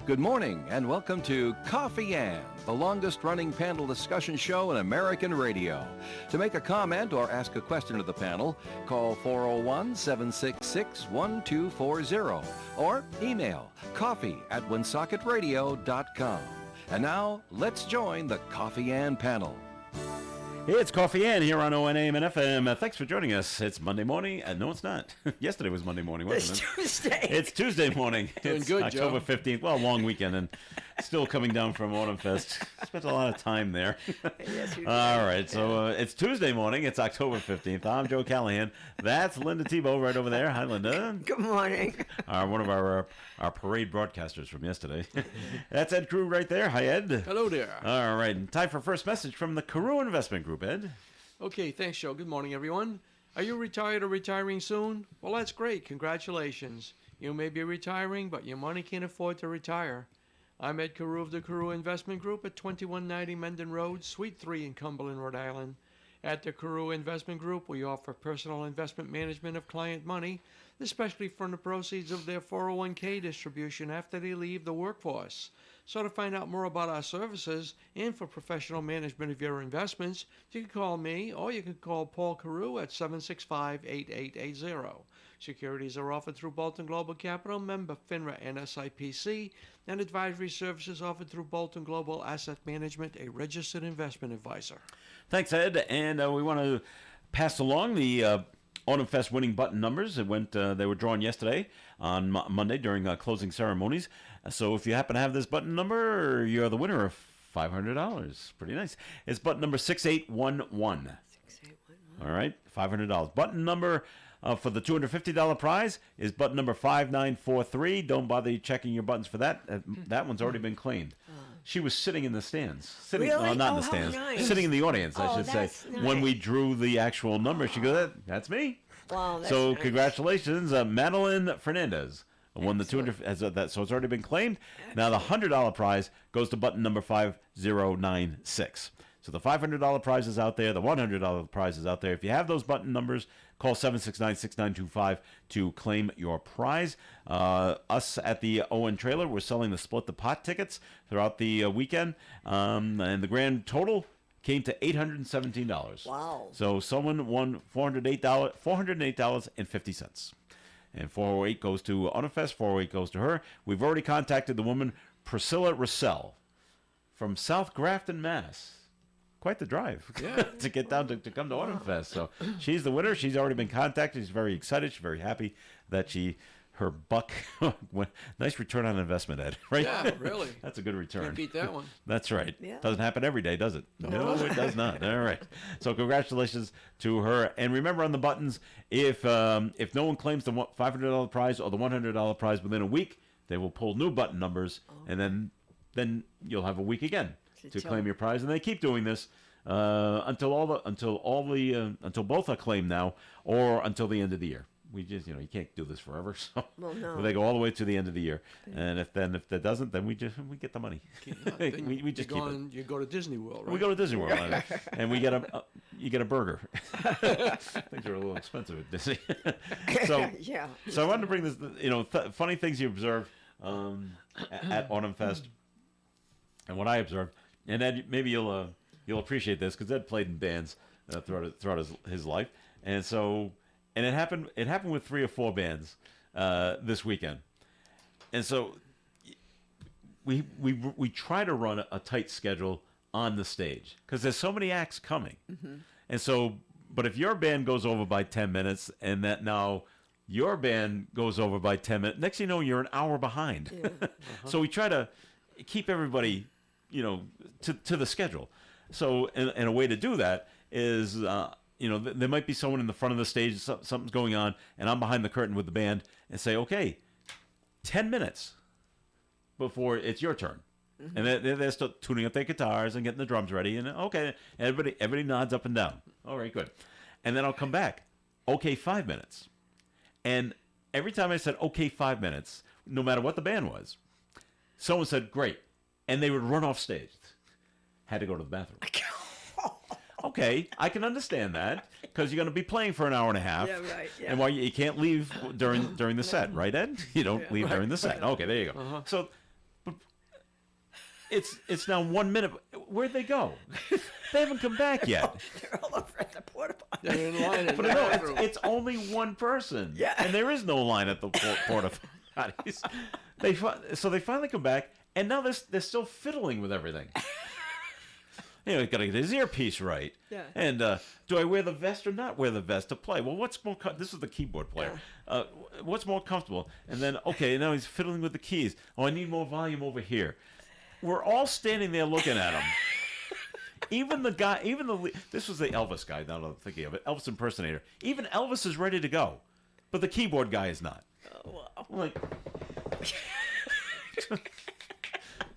Good morning and welcome to Coffee Ann, the longest-running panel discussion show in American radio. To make a comment or ask a question of the panel, call 401-766-1240 or email coffee@woonsockеtradio.com. And now, let's join the Coffee Ann panel. Hey, it's Coffee Ann here on ONAM and FM. Thanks for joining us. It's Monday morning. No, it's not. Yesterday was Monday morning, wasn't it? It's Tuesday. It's Tuesday morning. Doing it's good, October Joe. 15th. Well, long weekend and still coming down from Autumn Fest. Spent a lot of time there. Yes, you did. All right, so it's Tuesday morning. It's October 15th. I'm Joe Callahan. That's Linda Tebow right over there. Hi, Linda. Good morning. One of our parade broadcasters from yesterday. That's Ed Crew right there. Hi, Ed. Hello there. All right, and time for first message from the Carew Investment Group, Ed. Okay, thanks, Joe. Good morning, everyone. Are you retired or retiring soon? Well, that's great. Congratulations. You may be retiring, but your money can't afford to retire. I'm Ed Carew of the Carew Investment Group at 2190 Mendon Road, Suite 3 in Cumberland, Rhode Island. At the Carew Investment Group, we offer personal investment management of client money, especially from the proceeds of their 401k distribution after they leave the workforce. So to find out more about our services and for professional management of your investments, you can call me or you can call Paul Carew at 765-8880. Securities are offered through Bolton Global Capital, member FINRA and SIPC, and advisory services offered through Bolton Global Asset Management, a registered investment advisor. Thanks, Ed. And we want to pass along the Autumn Fest winning button numbers. They were drawn yesterday on Monday during closing ceremonies. So if you happen to have this button number, you're the winner of $500. Pretty nice. It's button number 6811. 6811. All right, $500. Button number for the $250 prize is button number 5943. Don't bother checking your buttons for that. That one's already been claimed. She was sitting in the stands. Sitting, Really? not in Oh, the how stands. nice. Sitting in the audience, I Oh, should say. that's When we nice. drew the actual number, she goes, "That's me." Wow, that's So nice. congratulations, Madeline Fernandez won the 200. So it's already been claimed. Now the $100 prize goes to button number 5096. So the $500 prize is out there. The $100 prize is out there. If you have those button numbers, call 769-6925 to claim your prize. Us at the Owen Trailer, we're selling the Split the Pot tickets throughout the weekend. And the grand total came to $817. Wow. So someone won $408.50. And 408 goes to Autumnfest, 408 goes to her. We've already contacted the woman, Priscilla Russell, from South Grafton, Mass. Quite the drive to get down to come to Autumnfest. So she's the winner. She's already been contacted. She's very excited. She's very happy that her buck, nice return on investment, Ed, right? Yeah, really. That's a good return. Can't beat that one. That's right. Yeah. Doesn't happen every day, does it? No, it does not. All right. So congratulations to her. And remember on the buttons, if no one claims the $500 prize or the $100 prize within a week, they will pull new button numbers, and then you'll have a week again to claim your prize. And they keep doing this until both are claimed now, or until the end of the year. We just, you can't do this forever, so Well, no. they go all the way to the end of the year. And if that doesn't, then we get the money. Then we just keep it. you go to Disney World, right? We go to Disney World, and we get you get a burger. Things are a little expensive at Disney. so Yeah. so I wanted to bring this, funny things you observe at Autumn Fest, and what I observed. And Ed, maybe you'll appreciate this because Ed played in bands throughout his life, and so. And it happened with 3 or 4 bands this weekend, and so we try to run a tight schedule on the stage because there's so many acts coming, and so. But if your band goes over by 10 minutes, and that now your band goes over by 10 minutes, next thing you know you're an hour behind. Yeah. So we try to keep everybody, to the schedule. So and a way to do that is. There might be someone in the front of the stage, something's going on, and I'm behind the curtain with the band and say, okay, 10 minutes before it's your turn. And they're still tuning up their guitars and getting the drums ready. And okay, everybody nods up and down. All right, good. And then I'll come back. Okay, 5 minutes. And every time I said, okay, 5 minutes, no matter what the band was, someone said, great. And they would run off stage. Had to go to the bathroom. Okay, I can understand that because you're going to be playing for an hour and a half. Yeah, right. Yeah. And you can't leave during the set, right, Ed? You don't leave during the set. Okay, there you go. So, but it's now 1 minute. Where'd they go? They haven't come back yet. They're all over at the porta potty. They're in line. But no, it's only one person. Yeah. And there is no line at the porta potties. So they finally come back, and now they're still fiddling with everything. He's got to get his earpiece right. Yeah. And do I wear the vest or not wear the vest to play? Well, what's more... this is the keyboard player. What's more comfortable? And then, okay, now he's fiddling with the keys. Oh, I need more volume over here. We're all standing there looking at him. Even the guy, this was the Elvis guy, now that I'm thinking of it, Elvis impersonator. Even Elvis is ready to go, but the keyboard guy is not. Oh, wow. I'm like,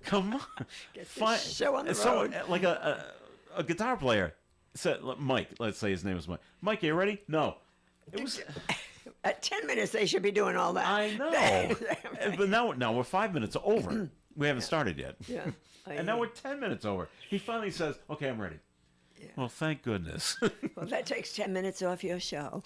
come on. Get this show on the road. Like a guitar player said, Mike, let's say his name was Mike. Mike, you ready? No. It was... At 10 minutes, they should be doing all that. I know. But now we're 5 minutes over. We haven't started yet. Yeah. And now we're 10 minutes over. He finally says, okay, I'm ready. Yeah. Well, thank goodness. Well, that takes 10 minutes off your show.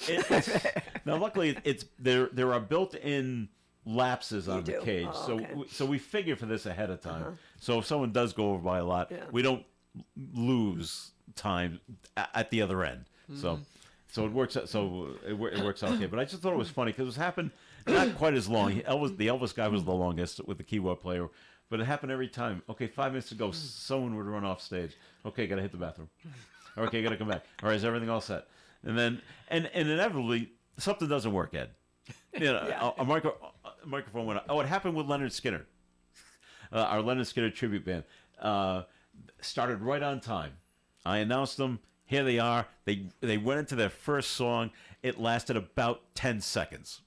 Now, luckily, there are built-in lapses on the do? cage, Oh, so okay. so we figure for this ahead of time. So if someone does go over by a lot, we don't lose time at the other end. So it works out. So it works out okay. But I just thought it was funny because it happened not quite as long. The Elvis guy was the longest with the keyboard player. But it happened every time. Okay, 5 minutes to go, someone would run off stage. Okay, got to hit the bathroom. Okay, got to come back. All right, is everything all set? And then, and inevitably, something doesn't work, Ed. A microphone went out. Oh, it happened with Leonard Skinner. Our Leonard Skinner tribute band started right on time. I announced them. Here they are. They went into their first song. It lasted about 10 seconds.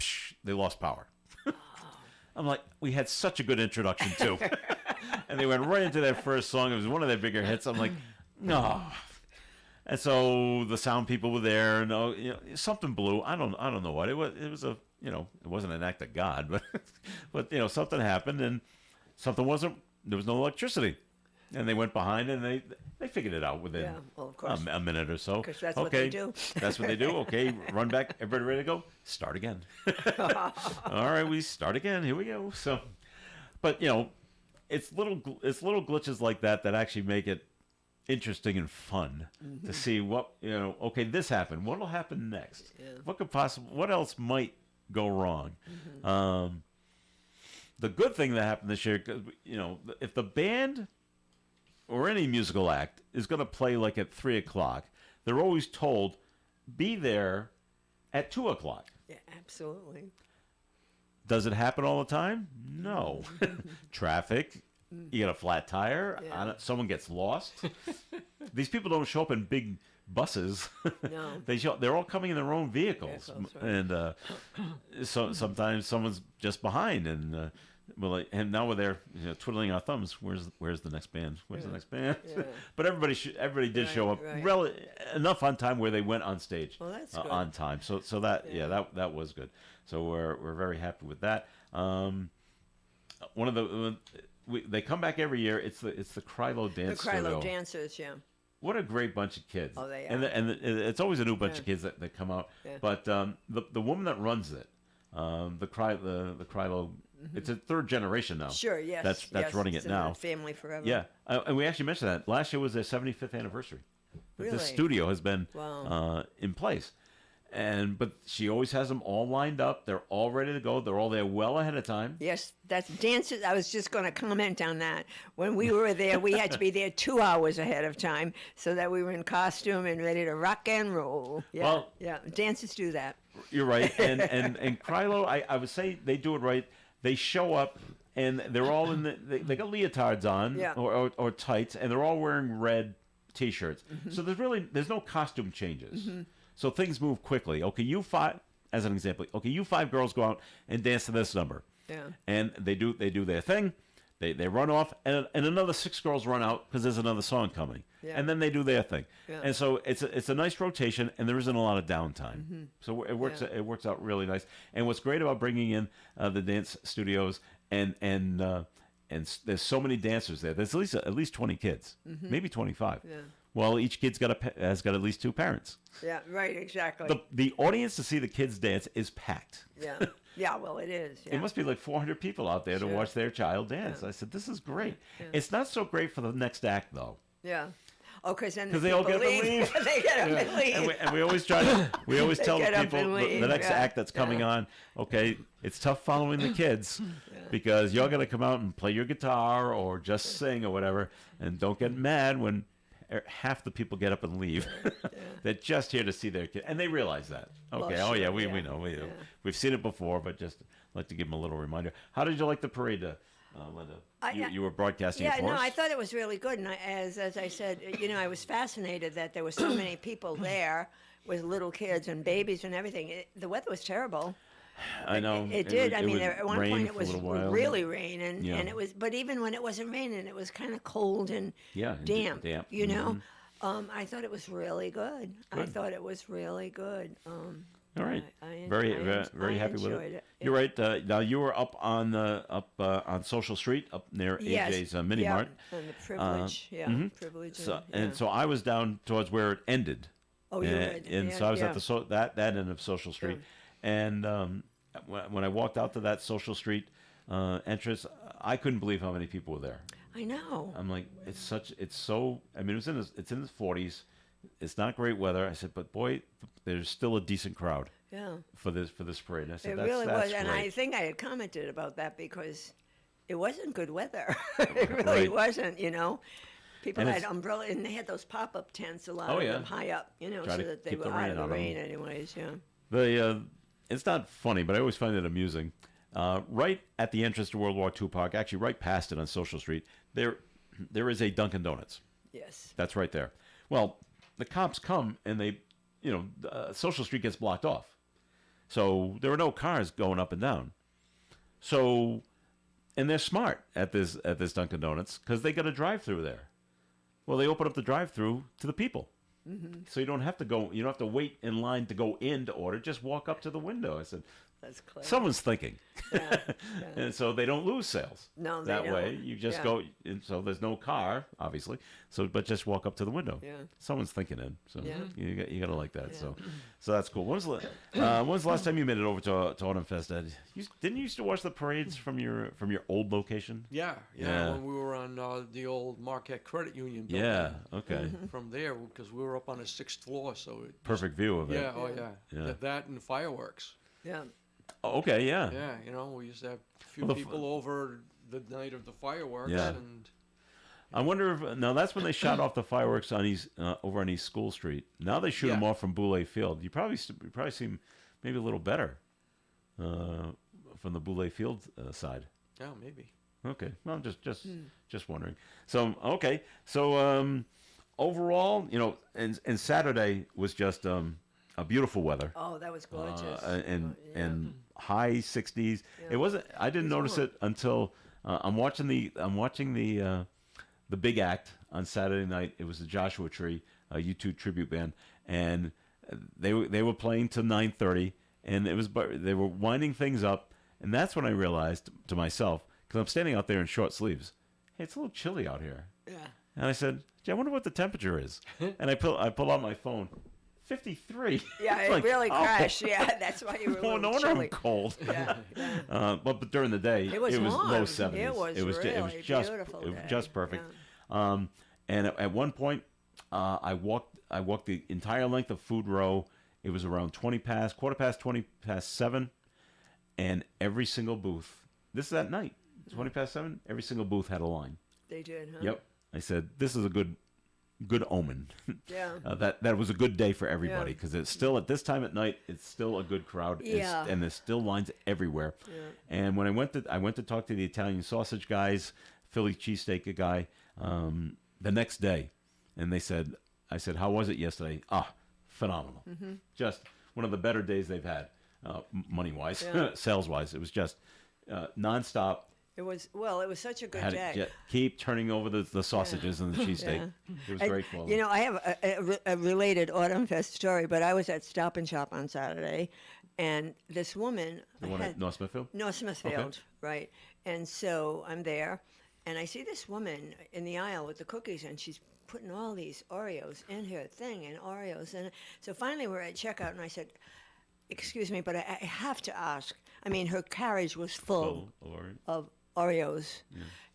Psh, they lost power. I'm like, we had such a good introduction, too. And they went right into their first song. It was one of their bigger hits. I'm like, no. And so the sound people were there, and something blew. I don't know what it was. It was it wasn't an act of God, but something happened, and something wasn't. There was no electricity, and they went behind, and they figured it out within of course. a minute or so. Because that's what they do. That's what they do. Okay, run back. Everybody ready to go? Start again. All right, we start again. Here we go. So, but it's little glitches like that actually make it interesting and fun to see what okay, this happened. What'll happen next? Yeah. What else might go wrong? The good thing that happened this year, if the band or any musical act is going to play like at 3:00, they're always told be there at 2:00. Yeah, absolutely. Does it happen all the time? No. Traffic. You get a flat tire. Yeah. Someone gets lost. These people don't show up in big buses. No. They're all coming in their own vehicles. Right. And so sometimes someone's just behind, and now we're there twiddling our thumbs. Where's the next band? Where's the next band? Yeah. But everybody did show up enough on time where they went on stage on time. So that that was good. So we're very happy with that. One of the they come back every year. It's the Krylo Dance Studio. The Krylo dancers, yeah. What a great bunch of kids! Oh, they are. And it's always a new bunch of kids that come out. Yeah. But the woman that runs it, the Krylo, it's a third generation now. Sure, yes. That's running it now. Family forever. Yeah, and we actually mentioned that last year was their 75th anniversary. Really? The studio has been Wow. in place. But she always has them all lined up. They're all ready to go. They're all there well ahead of time. Yes, that's dancers. I was just going to comment on that. When we were there, we had to be there 2 hours ahead of time so that we were in costume and ready to rock and roll. Yeah, Well- yeah. Dancers do that. You're right. And Krylo, I would say they do it right. They show up and they're all they got leotards on or tights, and they're all wearing red T-shirts. So there's no costume changes. So things move quickly. Okay, you five, as an example. Okay, you five girls go out and dance to this number. Yeah. And they do their thing. They run off, and another 6 girls run out because there's another song coming. Yeah. And then they do their thing. Yeah. And so it's a nice rotation, and there isn't a lot of downtime. So it works out really nice. And what's great about bringing in the dance studios and there's so many dancers there. There's at least 20 kids, maybe 25. Yeah. Well, each kid's has got at least 2 parents. Yeah, right, exactly. The audience to see the kids dance is packed. Yeah. Yeah, well, it is. Yeah. It must be like 400 people out there to Sure. watch their child dance. Yeah. I said, this is great. Yeah. It's not so great for the next act, though. Yeah. Oh, because then 'Cause they all people get up and leave. They get up and leave. And we always try to, we always They tell the get up people and the leave, next yeah, act that's coming yeah. on, okay, it's tough following the kids because you're going to come out and play your guitar or just sing or whatever, and don't get mad when half the people get up and leave. They're just here to see their kid, and they realize that. Okay, Well, oh yeah, sure, we yeah, know, yeah. we've seen it before, but just like to give them a little reminder. How did you like the parade, Linda? You were broadcasting Yeah, it for no, us? I thought it was really good, and as I said, I was fascinated that there were so many people there with little kids and babies and everything. The weather was terrible. I know. It did. Would- I mean, would at one rain point it for a was little while. really rain, Yeah. and it was. But even when it wasn't raining, it was kind of cold and Yeah, and damp. damp. You know, I thought it was really good. I thought it was really good. All right. I Very happy with enjoyed it. You're right. Now you were up on on Social Street, up near Yes, AJ's Mini yeah, Mart. and the privilege, privilege. So, yeah. and so I was down towards where it ended. Oh, you and, would. and Yeah, so I was yeah. at the that end of Social Street, and when I walked out to that Social Street entrance, I couldn't believe how many people were there. I know. I'm like, it's so. I mean, it's in the 40s. It's not great weather. I said, but boy, there's still a decent crowd Yeah. for this parade. And I said, It that's, really that's was, and great. I think I had commented about that because it wasn't good weather. It really Right. wasn't, People And had it's- umbrella, and they had those pop-up tents, a lot Oh, of yeah. them high up, Try so to that they keep were the out rain of the out of 'em. rain anyways, yeah. It's not funny, but I always find it amusing. Right at the entrance to World War II Park, actually right past it on Social Street, there is a Dunkin' Donuts. Yes. That's right there. Well, the cops come and they, Social Street gets blocked off. So there are no cars going up and down. So, and they're smart at this Dunkin' Donuts because they got a drive-through there. Well, they open up the drive-through to the people. So you don't have to go. You don't have to wait in line to go in to order. Just walk up to the window. I said, That's clever. someone's thinking, Yeah, and so they don't lose sales. No, they that way don't. you just Yeah. go. And so there's no car, obviously. So, but just walk up to the window. Yeah. Someone's thinking it. So Yeah. you got to like that. Yeah. So that's cool. When's the last time you made it over to Autumn Fest, Ed? Didn't you used to watch the parades from your old location? Yeah, Yeah. when we were on the old Marquette Credit Union building. Yeah. Okay. From there, because we were up on the 6th floor, so it, Perfect view of it. yeah, oh yeah, Yeah. That and fireworks. yeah. Oh, okay. Yeah. Yeah, we used to have a few Well, the people over the night of the fireworks, Yeah. and I wonder if now that's when they shot off the fireworks on over on East School Street. Now they shoot them Yeah. off from Boulay Field. You probably seem maybe a little better from the Boulay Field side. yeah, maybe. Okay, well, just wondering. So okay, so overall, and Saturday was just a beautiful weather. Oh, that was gorgeous. And high 60s. Yeah. It wasn't. I didn't notice warm. it until I'm watching the big act on Saturday night. It was the Joshua Tree, a U2 tribute band, and they were playing till 9:30, and they were winding things up, and that's when I realized to myself, because I'm standing out there in short sleeves, hey, it's a little chilly out here, yeah. and I said, gee, I wonder what the temperature is, and I pull out my phone. 53. Yeah, it Like, really oh. crashed. Yeah, that's why you were a Oh, little no wonder I'm chilly. cold. Yeah, yeah. But during the day, It was warm. low 70s. It was really just beautiful it was day. just perfect. And at one point, I walked the entire length of Food Row. It was around 20 past 7, and every single booth. This is at night, 20 past 7. Every single booth had a line. They did, huh? Yep. I said this is a good omen. Yeah. That was a good day for everybody because it's still at this time at night. It's still a good crowd. Yeah. And there's still lines everywhere. Yeah. And when I went to talk to the Italian sausage guys, Philly cheesesteak guy, the next day, and I said, how was it yesterday? Phenomenal. Mm-hmm. Just one of the better days they've had, money wise, Yeah. sales wise. It was just nonstop. It was such a good Had day. to keep turning over the sausages and the cheesesteak. It was great quality. I have a related Autumn Fest story, but I was at Stop and Shop on Saturday, and this woman The one at North Smithfield? North Smithfield, right? And so I'm there, and I see this woman in the aisle with the cookies, and she's putting all these Oreos in her thing, and Oreos, and so finally we're at checkout, and I said, "Excuse me, but I have to ask." I mean, her carriage was full Or of Oreos.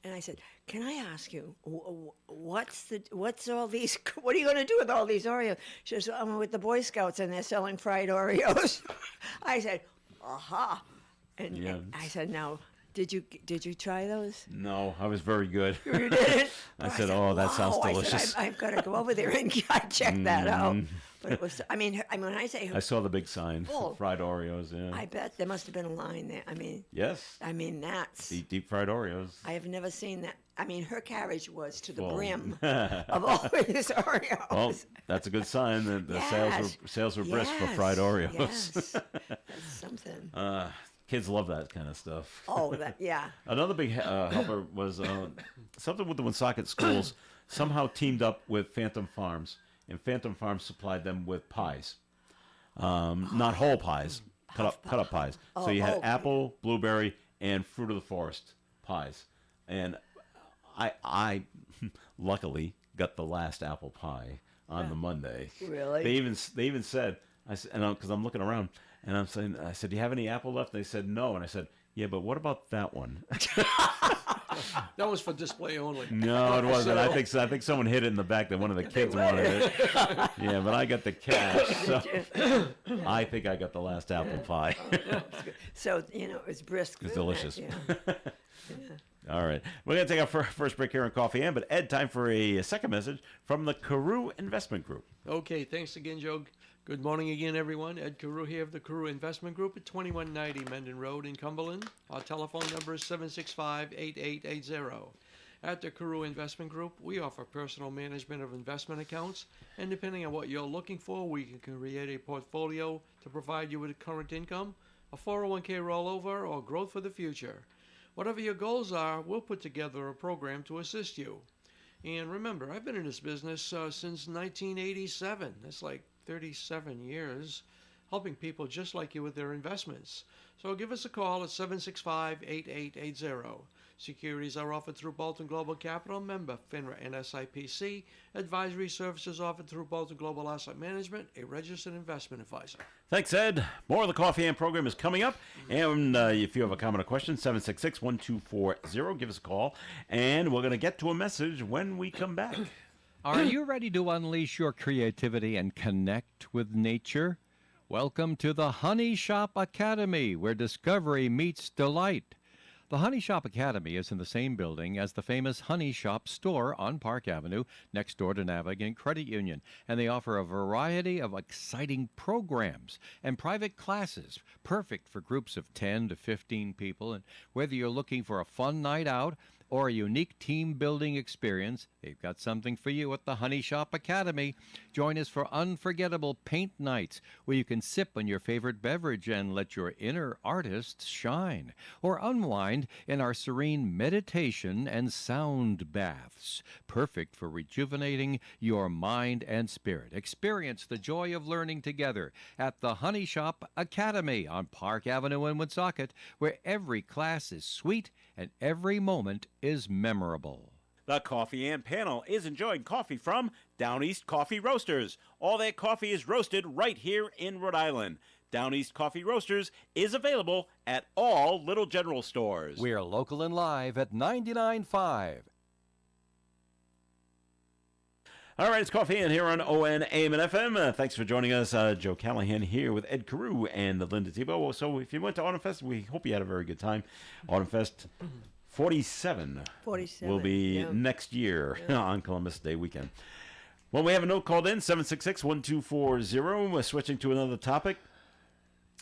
And I said, "Can I ask you, what's all these? What are you going to do with all these Oreos?" She says, "I'm with the Boy Scouts, and they're selling fried Oreos." I said, "Aha!" And Yeah. I said, "Now, did you try those?" no, I was very good. You did? I said, "Oh, that sounds "Wow." delicious." I said, I've got to go over there and check that out. But it was, I mean, when I say, I saw the big sign, Full. fried Oreos. Yeah. I bet there must have been a line there. Yes. That's. Deep fried Oreos. I have never seen that. I mean, her carriage was to the Full. brim of all these Oreos. Well, that's a good sign that the Yes. sales were brisk for Yes. fried Oreos. Yes, that's something. Kids love that kind of stuff. Oh, yeah. Another big helper was something with the Woonsocket schools somehow teamed up with Phantom Farms, and Phantom Farms supplied them with pies, not whole pies, cut up pies. So you had oh. apple, blueberry, and fruit of the forest pies, and I luckily got the last apple pie on the Monday. Really? They even said, I said, and because I'm looking around. And I said, "Do you have any apple left?" They said, "No." And I said, "Yeah, but what about that one?" That was for display only. No, it wasn't. I think someone hid it in the back that one of the kids wanted it. Yeah, but I got the cash, so I think I got the last apple pie. So, it was brisk. It's wasn't it? delicious. Yeah. All right, we're gonna take our first break here on Coffee and, but Ed, time for a second message from the Carew Investment Group. Okay, thanks again, Joe. Good morning again, everyone. Ed Carew here of the Carew Investment Group at 2190 Mendon Road in Cumberland. Our telephone number is 765-8880. At the Carew Investment Group, we offer personal management of investment accounts, and depending on what you're looking for, we can create a portfolio to provide you with current income, a 401k rollover, or growth for the future. Whatever your goals are, we'll put together a program to assist you. And remember, I've been in this business since 1987. That's like 37 years, helping people just like you with their investments. So give us a call at 765-8880. Securities are offered through Bolton Global Capital, member FINRA and SIPC. Advisory services offered through Bolton Global Asset Management, a registered investment advisor. Thanks, Ed. More of the Coffee and program is coming up. And if you have a comment or question, 766-1240. Give us a call. And we're going to get to a message when we come back. Are you ready to unleash your creativity and connect with nature? Welcome to the Honey Shop Academy, where discovery meets delight. The Honey Shop Academy is in the same building as the famous Honey Shop store on Park Avenue, next door to Navigant Credit Union, and they offer a variety of exciting programs and private classes, perfect for groups of 10 to 15 people. And whether you're looking for a fun night out or a unique team-building experience, they've got something for you at the Honey Shop Academy. Join us for unforgettable paint nights where you can sip on your favorite beverage and let your inner artist shine, or unwind in our serene meditation and sound baths, perfect for rejuvenating your mind and spirit. Experience the joy of learning together at the Honey Shop Academy on Park Avenue in Woonsocket, where every class is sweet and every moment is memorable. The Coffee and panel is enjoying coffee from Down East Coffee Roasters. All their coffee is roasted right here in Rhode Island. Down East Coffee Roasters is available at all Little General stores. We're local and live at 99.5. All right, it's Coffee and here on ON, AM, and FM. Thanks for joining us. Joe Callahan here with Ed Carew and Linda Tebow. So if you went to Autumn Fest, we hope you had a very good time. Autumn Fest 47 will be next year on Columbus Day weekend. Well, we have a note called in, 766-1240. We're switching to another topic.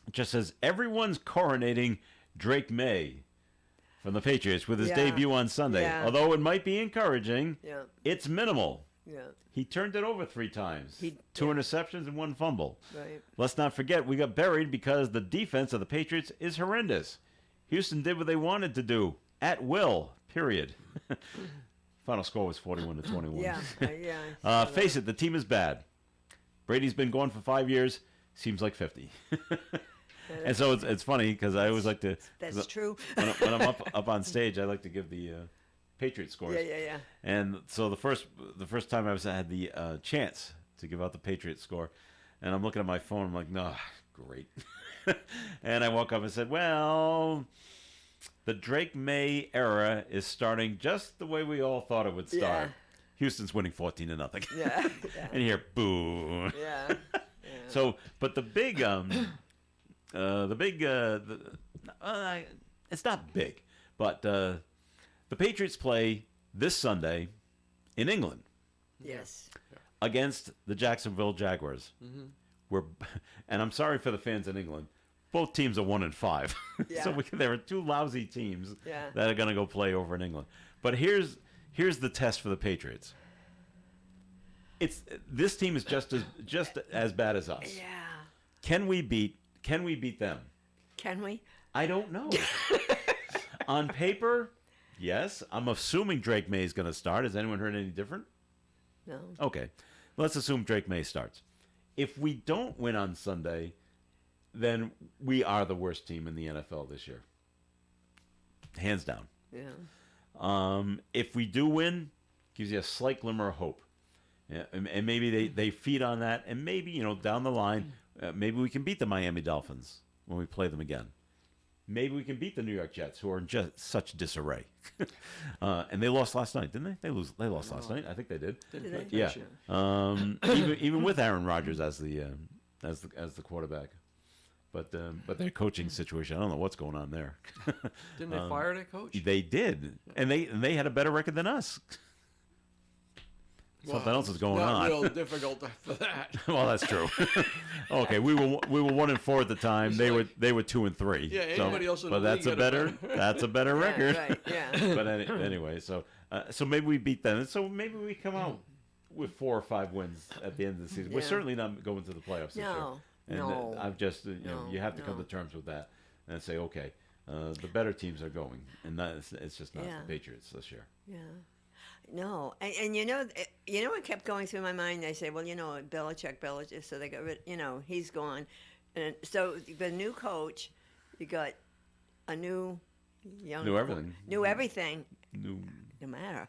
It just says, everyone's coronating Drake May from the Patriots with his debut on Sunday. Yeah. Although it might be encouraging, Yeah. it's minimal. Yeah. He turned it over 3 times. He- Two interceptions and 1 fumble. Right. Let's not forget, we got buried because the defense of the Patriots is horrendous. Houston did what they wanted to do, at will, period. Final score was 41-21. Yeah. Yeah. Face it, the team is bad. Brady's been gone for 5 years. Seems like 50. And so it's funny because I always like to... That's true. when I'm up on stage, I like to give the Patriot scores. Yeah. And so the first time I had the chance to give out the Patriot score, and I'm looking at my phone, I'm like, no, great. And I woke up and said, well, the Drake May era is starting just the way we all thought it would start. Yeah. Houston's winning 14-0. Yeah. Yeah. And here, boo. Yeah. So, but the big, it's not big, but the Patriots play this Sunday in England Yes. against the Jacksonville Jaguars. We're, and I'm sorry for the fans in England. Both teams are 1-5, Yeah. so there are two lousy teams Yeah. that are going to go play over in England. But here's the test for the Patriots. This team is just as bad as us. Yeah. Can we beat them? Can we? I don't know. On paper, yes. I'm assuming Drake May is going to start. Has anyone heard any different? No. Okay. Let's assume Drake May starts. If we don't win on Sunday, then we are the worst team in the NFL this year. Hands down. Yeah. If we do win, gives you a slight glimmer of hope. Yeah, and maybe they feed on that, and maybe, down the line, maybe we can beat the Miami Dolphins when we play them again. Maybe we can beat the New York Jets, who are in just such disarray. And they lost last night, didn't they? They lost last night. I think they did. Did they? Yeah. Even with Aaron Rodgers as the quarterback, but their coaching situation, I don't know what's going on there. Didn't they fire that coach? They did, and they had a better record than us. Something else is going not on. Real difficult for that. Well, that's true. Okay, we were 1-4 at the time. It's They like- were 2-3. Yeah, anybody else in but the that's league a had a better better- that's a better record. Yeah, right. Yeah. But anyway, so maybe we beat them. So maybe we come out with 4 or 5 wins at the end of the season. We're Yeah. certainly not going to the playoffs this year. No. And No. I've just No, you have to come no. to terms with that and say, okay, the better teams are going, and it's just not Yeah. the Patriots this year. Yeah. No, and what kept going through my mind? I say, well, Belichick, so they got rid. He's gone, and so the new coach, you got a new young, New everything. new everything. New, No matter.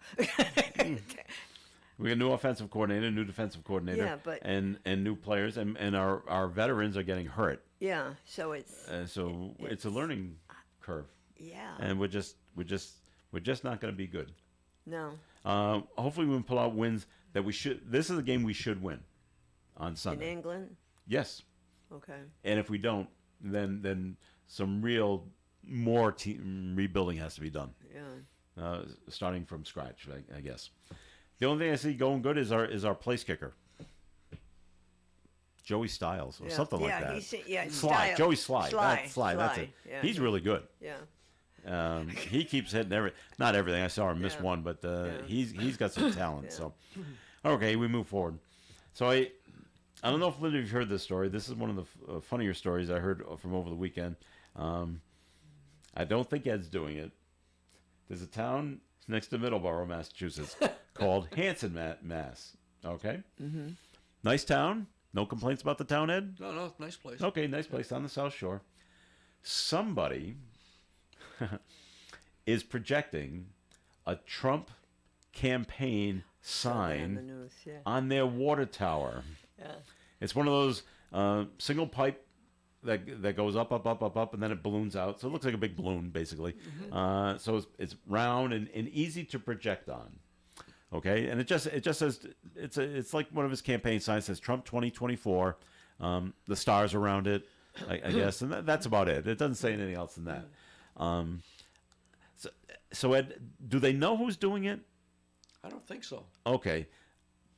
we got a new offensive coordinator, new defensive coordinator, Yeah, but- and new players, and our veterans are getting hurt. Yeah, so it's So it's a learning curve, yeah. and we're just not going to be good. No, Hopefully, we can pull out wins that we should. This is a game we should win on in Sunday. England. Yes, Okay. and if we don't, then some real more team rebuilding has to be done, Yeah. starting from scratch. I guess. The only thing I see going good is our place kicker, Joey Styles or Yeah. something like Yeah, that. Sly. Sly, Joey Sly. Sly. That's Sly. That's it. Yeah. He's really good. Yeah. He keeps hitting not everything. I saw him miss Yeah. one, but Yeah. he's got some talent. Yeah. So, okay, we move forward. So I don't know if Linda, you've heard this story. This is one of the funnier stories I heard from over the weekend. I don't think Ed's doing it. There's a town next to Middleborough, Massachusetts, called Hanson, Mass. Okay, nice town. No complaints about the town, Ed. No, nice place. Okay, nice place on the South Shore. Somebody is projecting a Trump campaign Saw that on the sign news, yeah. on their water tower. Yeah. It's one of those single pipe that goes up, and then it balloons out. So it looks like a big balloon, basically. So it's round and easy to project on. Okay, and it just says it's like one of his campaign signs says Trump 2024. The stars around it, I guess, and that's about it. It doesn't say anything else than that. So Ed, do they know who's doing it? I don't think so. Okay,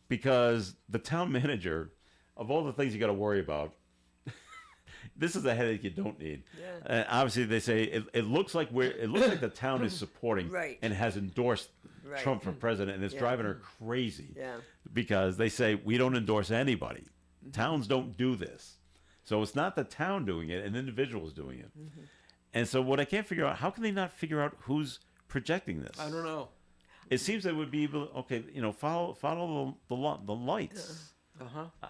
because the town manager, of all the things you got to worry about, this is a headache you don't need. Yeah. Obviously, they say it looks like the town is supporting Right. and has endorsed Right. Trump for president, and it's Yeah. driving her crazy. Yeah. Because they say we don't endorse anybody. Towns don't do this, so it's not the town doing it; an individual is doing it. And so, what I can't figure out, how can they not figure out who's projecting this? I don't know. It seems they would be able. Okay, follow the lights.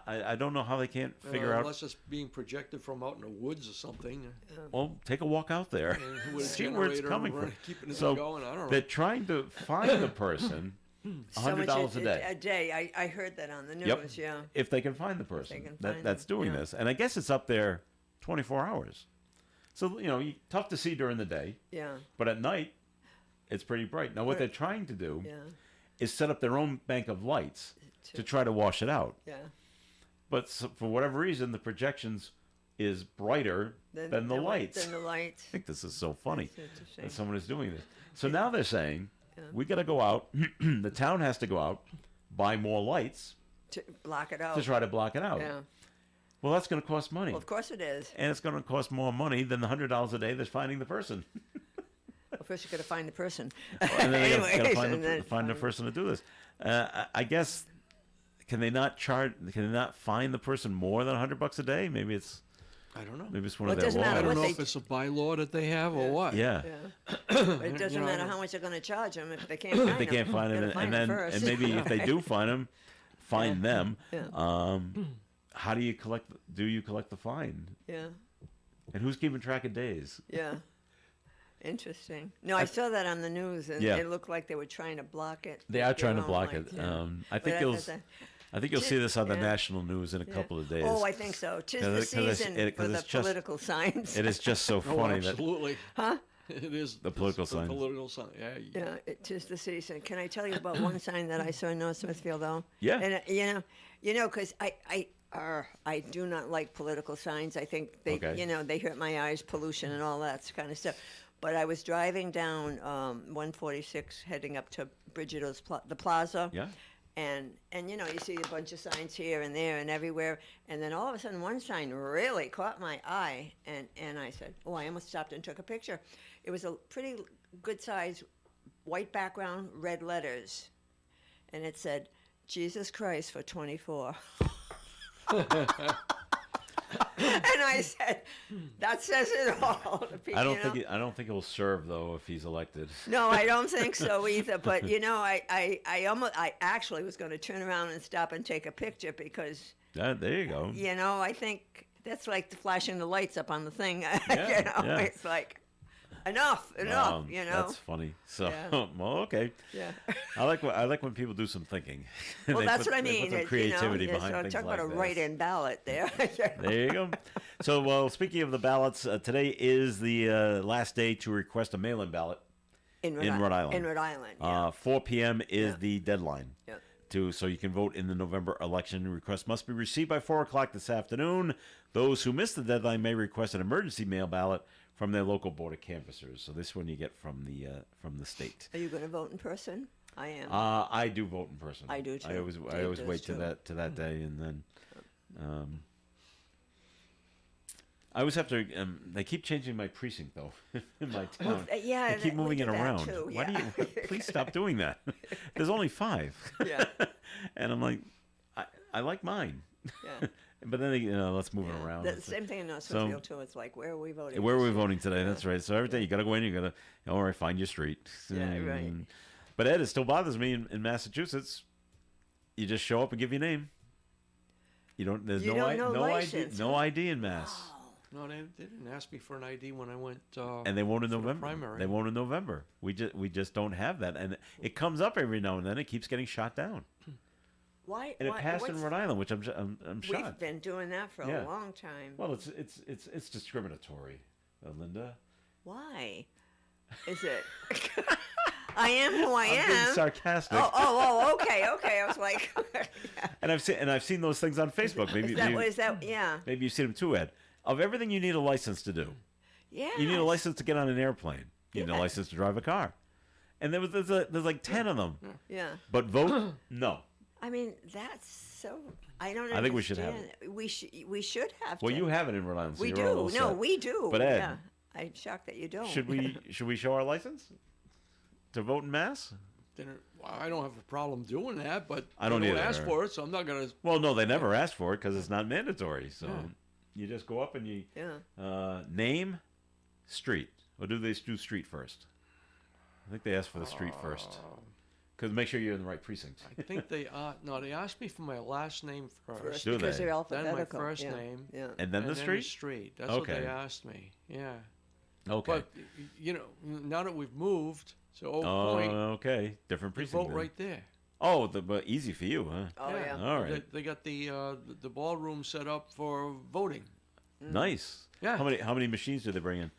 I don't know how they can't figure out. Unless it's being projected from out in the woods or something. Well, take a walk out there, And with a see where it's generator coming from. running, keeping it So going. I don't know. they're trying to find the person. So much $100 a day. A day. I heard that on the news. Yep. Yeah. If they can find the person can find that's them, doing yeah. this, and I guess it's up there 24 hours. So, tough to see during the day, Yeah. but at night, it's pretty bright. Now, what they're trying to do Yeah. is set up their own bank of lights to try to wash it out. Yeah. But for whatever reason, the projections is brighter than the lights. Than the lights. I think this is so funny That's interesting. that someone is doing this. So now they're saying, we got to go out. The town has to go out, buy more lights To block it out. to try to block it out. Yeah. Well, that's going to cost money. Well, of course it is. And it's going to cost more money than the $100 a day that's finding the person. Well, first you got to find the person. And then they got to Anyways, find, and then find the person to do this. I guess, can they not fine the person more than $100 a day? Maybe it's I don't know. maybe it's one Well, of it their doesn't matter I laws. don't what know they- if it's a bylaw that they have or what. Yeah. Yeah. It doesn't You know, I matter don't- how much they're going to charge them if they can't find If they can't find them. him, Gotta find and first. and maybe if they do find him, find them. Yeah. How do you collect? Do you collect the fine? Yeah. And who's keeping track of days? Yeah. Interesting. No, I saw that on the news, and Yeah. it looked like they were trying to block it. They with are their trying to own block lights, it. yeah. I But think you'll see this on the Yeah. national news in a Yeah. couple of days. Oh, I think so. Tis Yeah, the 'cause it's- season it- 'cause for the it's just- political signs. It is just so Oh, funny that absolutely. Huh? It is The political the sign. political sign. Yeah. Yeah, it is the season. Can I tell you about one sign that I saw in North Smithfield, though? Yeah. And because I do not like political signs. I think they, Okay. they hurt my eyes, pollution, and all that kind of stuff. But I was driving down 146, heading up to Brigitto's the Plaza. Yeah. And you see a bunch of signs here and there and everywhere, and then all of a sudden one sign really caught my eye, and I said, oh, I almost stopped and took a picture. It was a pretty good size white background, red letters, and it said, Jesus Christ for 24. And I said, that says it all. I don't think it will serve though if he's elected. No, I don't think so either. But I actually was going to turn around and stop and take a picture because There you go. I think that's like the flashing the lights up on the thing. Yeah. It's like enough. That's funny. So, Yeah. well, okay. Yeah. I like when people do some thinking. Well, They that's put- what I they mean. Put some It- creativity yeah, behind so things talk like about a this. write-in ballot there. There you go. So, well, speaking of the ballots, today is the last day to request a mail-in ballot. In Rhode Island. In Rhode Island. Yeah. 4 p.m. is Yeah. the deadline. Yeah. So you can vote in the November election. Requests must be received by 4 o'clock this afternoon. Those who miss the deadline may request an emergency mail ballot from their local board of canvassers. So this one you get from the state. Are you going to vote in person? I am. I do vote in person. I do, too. I always Dave does, wait to too. that day, and then I always have to. They keep changing my precinct though in my town. yeah, they keep we moving do it that, around. too, Why do yeah. you? Please stop doing that. There's only 5. Yeah. And I'm like, I like mine. Yeah. But then let's move it around. The It's same thing in North so- Smithfield too. It's like, where are we voting? where are we voting today? That's right. So every day you got to go in. You got to, all right, find your street. Yeah, right. But Ed, it still bothers me in Massachusetts. You just show up and give your name. You don't. There's You no don't know no license, ID. No huh? ID in Mass. No, they didn't ask me for an ID when I went. And they won't in for the November. primary. They won't in November. We just don't have that, and it comes up every now and then. It keeps getting shot down, Why? and it why- passed in what's- Rhode Island, which I'm We've shocked. been doing that for Yeah. a long time. Well, it's discriminatory, Linda. Why? Is it? I am who I I'm being am. sarcastic, Okay. I was like, and I've seen those things on Facebook. Maybe is that? Yeah. maybe you've seen them too, Ed. Of everything you need a license to do, Yeah. you need a license to get on an airplane. You need a Yes. license to drive a car, and there's like 10 of them. Yeah. But vote, no. I mean, that's so. I don't. I think we should have understand. We should have. Well, to. you have it in Rhode Island. So We you're all do. No, set. we do. But Ed, yeah. I'm shocked that you don't. should we show our license to vote in Mass? I don't have a problem doing that, but I don't they either. ask for it, so I'm not gonna. Well, no, they never ask for it because it's not mandatory. So you just go up and you Yeah. name, street, or do they do street first? I think they ask for the street first because make sure you're in the right precinct. I think they they asked me for my last name first, Do because they? they're then alphabetical. my first yeah. name, Yeah. And then and the then street. street. That's Okay. what they asked me. Yeah. Okay. But now that we've moved to Old Oh, Point, okay. Different you precinct. vote then. right there. Oh, but easy for you, huh? Oh yeah. All right. They got the ballroom set up for voting. Nice. Yeah. How many machines do they bring in?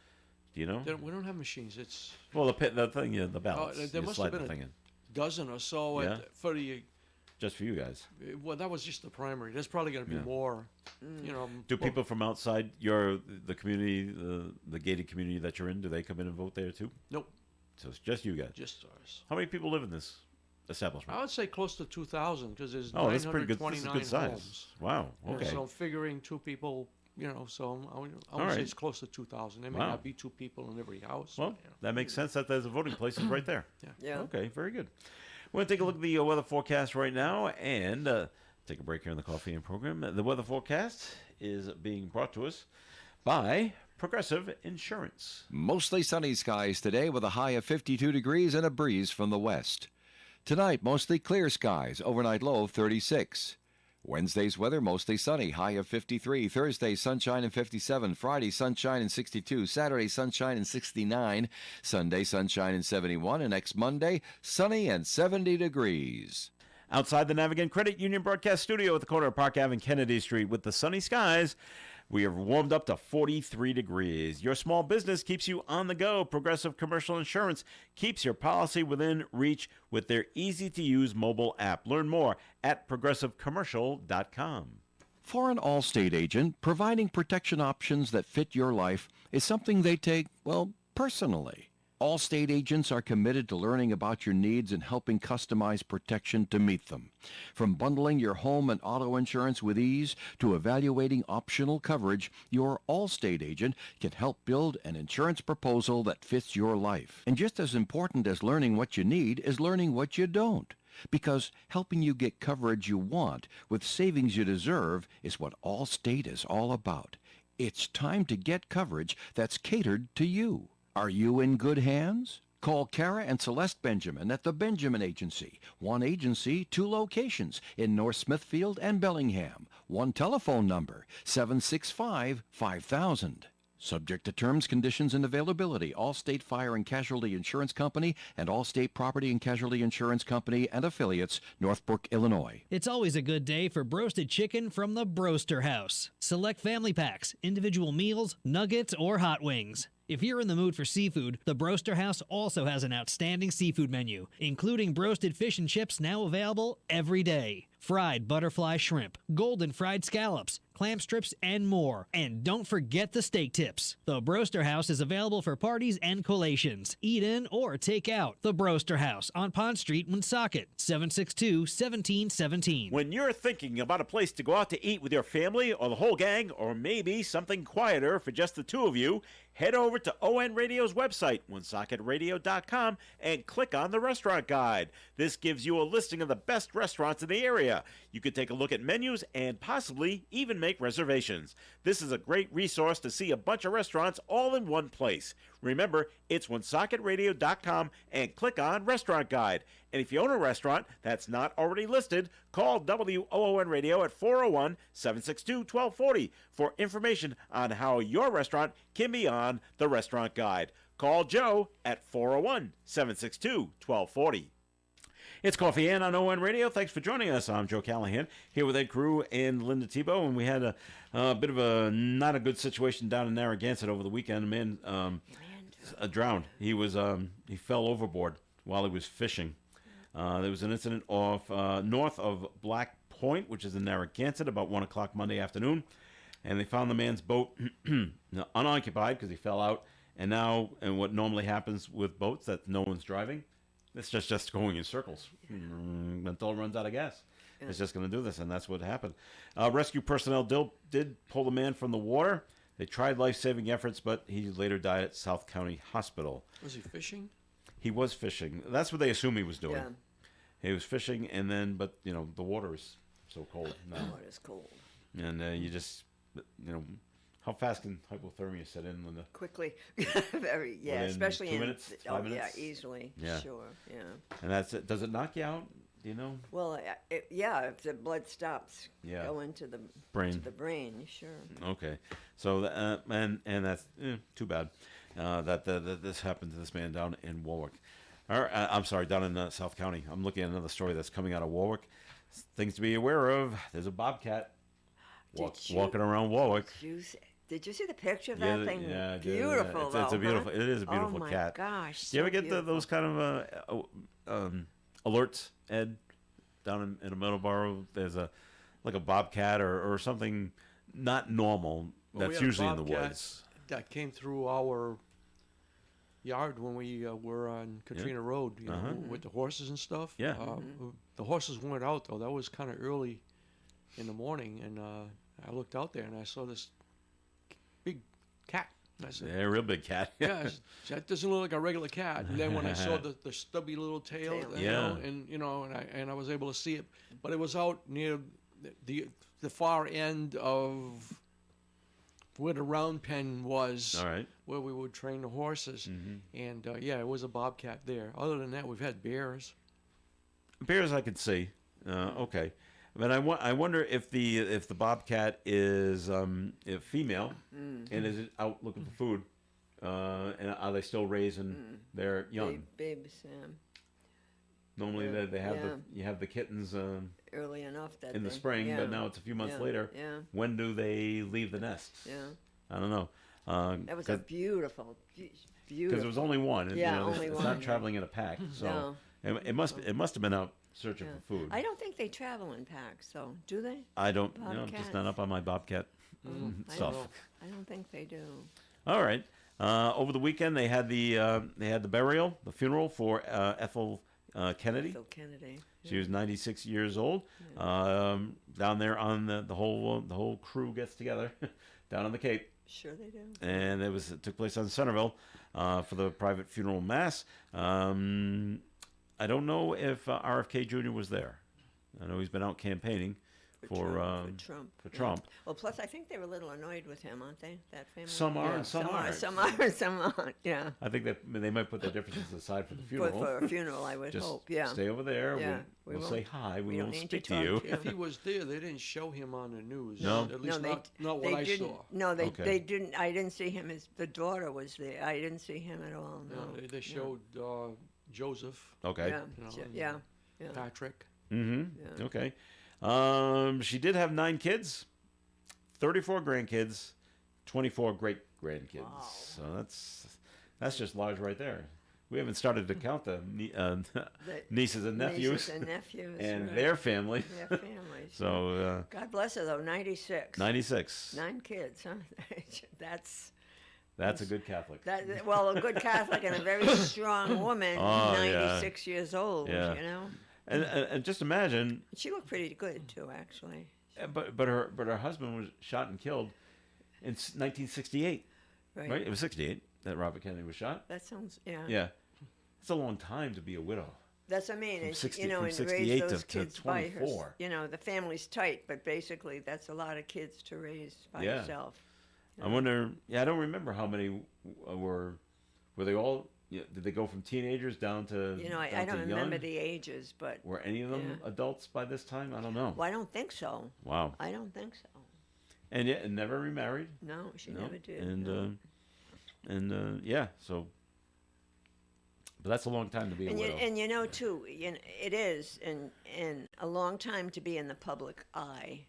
Do you know? We don't have machines. It's Well, the thing, the ballots. there you must slide have been the thing in. dozen or so Yeah. for the. Just for you guys. Well, that was just the primary. There's probably going to be Yeah. more. You know. Do well, people from outside the community, the gated community that you're in, do they come in and vote there too? Nope. So it's just you guys. Just ours. How many people live in this establishment? I would say close to 2,000 because there's Oh, that's pretty good. This is 929 a good size. homes. Wow. Yeah, Okay. so figuring two people, so I would right. say it's close to 2,000. There may Wow. not be two people in every house. Well, but, that makes sense that there's a voting place is right there. Yeah. Okay, very good. We're going to take a look at the weather forecast right now and take a break here in the Coffee and program. The weather forecast is being brought to us by Progressive Insurance. Mostly sunny skies today with a high of 52 degrees and a breeze from the west. Tonight, mostly clear skies, overnight low of 36. Wednesday's weather, mostly sunny, high of 53. Thursday, sunshine and 57. Friday, sunshine and 62. Saturday, sunshine and 69. Sunday, sunshine and 71. And next Monday, sunny and 70 degrees. Outside the Navigant Credit Union broadcast studio at the corner of Park Ave and Kennedy Street with the sunny skies, we have warmed up to 43 degrees. Your small business keeps you on the go. Progressive Commercial Insurance keeps your policy within reach with their easy-to-use mobile app. Learn more at progressivecommercial.com. For an Allstate agent, providing protection options that fit your life is something they take, well, personally. Allstate agents are committed to learning about your needs and helping customize protection to meet them. From bundling your home and auto insurance with ease to evaluating optional coverage, your Allstate agent can help build an insurance proposal that fits your life. And just as important as learning what you need is learning what you don't. Because helping you get coverage you want with savings you deserve is what Allstate is all about. It's time to get coverage that's catered to you. Are you in good hands? Call Kara and Celeste Benjamin at the Benjamin Agency. One agency, two locations in North Smithfield and Bellingham. One telephone number, 765-5000. Subject to terms, conditions, and availability. Allstate Fire and Casualty Insurance Company and Allstate Property and Casualty Insurance Company and affiliates, Northbrook, Illinois. It's always a good day for broasted chicken from the Broaster House. Select family packs, individual meals, nuggets, or hot wings. If you're in the mood for seafood, the Broaster House also has an outstanding seafood menu, including broasted fish and chips now available every day. Fried butterfly shrimp, golden fried scallops, clam strips, and more. And don't forget the steak tips. The Broaster House is available for parties and collations. Eat in or take out. The Broaster House on Pond Street, Woonsocket, 762-1717. When you're thinking about a place to go out to eat with your family or the whole gang, or maybe something quieter for just the two of you, head over to ON Radio's website, woonsocketradio.com, and click on the restaurant guide. This gives you a listing of the best restaurants in the area. You could take a look at menus and possibly even make reservations. This is a great resource to see a bunch of restaurants all in one place. Remember, it's woonsocketradio.com and click on Restaurant Guide. And if you own a restaurant that's not already listed, call WOON Radio at 401-762-1240 for information on how your restaurant can be on the Restaurant Guide. Call Joe at 401-762-1240. It's Coffee and on ON Radio. Thanks for joining us. I'm Joe Callahan here with Ed Carew and Linda Tebow, and we had a bit of a not a good situation down in Narragansett over the weekend. A man drowned. He fell overboard while he was fishing. There was an incident off north of Black Point, which is in Narragansett, about 1 o'clock Monday afternoon, and they found the man's boat unoccupied because he fell out. And what normally happens with boats that no one's driving, it's just going in circles until it runs out of gas. Yeah. It's just going to do this, and that's what happened. Rescue personnel did pull the man from the water. They tried life-saving efforts, but he later died at South County Hospital. Was he fishing? He was fishing. That's what they assume he was doing. Yeah. He was fishing, but the water is so cold now. The water is cold. And you just, how fast can hypothermia set in, Linda? Quickly, very, yeah, Within especially 2 in minutes, 5 minutes? Yeah, easily. Yeah. Sure, yeah. And that's it. Does it knock you out? Do you know? Well, if the blood stops going to the brain. to the brain, sure. Okay, so and that's too bad that this happened to this man down in Warwick. I'm sorry, down in South County. I'm looking at another story that's coming out of Warwick. Things to be aware of. There's a bobcat walking around Warwick. Did you see the picture of Yeah, that thing? yeah, I did, yeah. Beautiful, It's a though, beautiful. huh? It is a beautiful oh my cat. gosh! Do you so ever get beautiful. those kind of alerts, Ed, down in Middleborough? There's like a bobcat or something not normal Well, we that's had a usually in the bobcat woods. that came through our yard when we were on Katrina Road, you know, with the horses and stuff. Yeah. The horses weren't out though. That was kind of early in the morning, and I looked out there and I saw this big cat. And I said, Yeah, a real big cat. "Yeah, that doesn't look like a regular cat." And then when I saw the stubby little tail, Tail. and I was able to see it, but it was out near the far end of where the round pen was. All right. Where we would train the horses, and it was a bobcat there. Other than that, we've had bears. Bears I could see. Okay. But I wonder if the bobcat is if female and is it out looking for food, and are they still raising their young? Baby Sam. Normally they have Yeah. you have the kittens Early enough that in the they- spring, yeah. but now it's a few months Yeah, later. yeah. When do they leave the nest? Yeah, I don't know. that was a beautiful, Because beautiful. it was only one. and, Yeah, you know, only it's one, not yeah. traveling in a pack, so No. it must have been out searching Yeah. for food. I don't think they travel in packs, though. Do they? I don't. You know, I'm just Bobcats. not up on my bobcat I stuff. don't- I don't think they do. All right. Over the weekend, they had the burial, the funeral for Ethel Kennedy. Phil Kennedy. She was 96 years old. Down there on the whole crew gets together down on the Cape, Sure they do. and it took place on Centerville for the private funeral mass. I don't know if RFK Jr. was there. I know he's been out campaigning for Trump. for yeah. Trump. Well, plus I think they were a little annoyed with him, aren't they? That family. Some are Yeah, and some aren't. Some are. Some aren't. Yeah. I think that they might put their differences aside for the For, funeral. for a funeral, I would Just hope. Yeah. stay over there. Yeah, We'll we say won't- hi. we We don't won't need to speak to talk you. to you. If he was there, they didn't show him on the news. No? At least no, not what they I didn't. saw. No, they Okay. they didn't. I didn't see him. The daughter was there. I didn't see him at all. No. No, they showed Joseph, Okay. Yeah. You know, Yeah. Yeah. Patrick. Mm-hmm. Yeah. Okay. She did have 9 kids, 34 grandkids, 24 great grandkids. Wow. So that's just large right there. We haven't started to count the nieces and nephews Nieces and nephews. and right. their family. Their families. So God bless her though. 96. 96. 9 kids, huh? That's a good Catholic. Well, a good Catholic and a very strong woman, Oh, yeah. 96 years old. Yeah. You know, And just imagine, she looked pretty good too, actually. but her husband was shot and killed in 1968. Right? It was 68 that Robert Kennedy was shot. That sounds Yeah. It's a long time to be a widow. That's what I mean. From And 60 you know, from and 68 raise to- those to kids by her. 24. You know, the family's tight, but basically that's a lot of kids to raise by Yeah. yourself. I wonder. Yeah, I don't remember how many were they all? Did they go from teenagers down to? You know, I down don't to remember young? the ages, but Were any of them Yeah. adults by this time? I don't know. well, I don't think so. Wow. I don't think so. And yet, and never remarried. No, she No? never did. And no. yeah, so. But that's a long time to be a And widow. you know too, it is, and a long time to be in the public eye.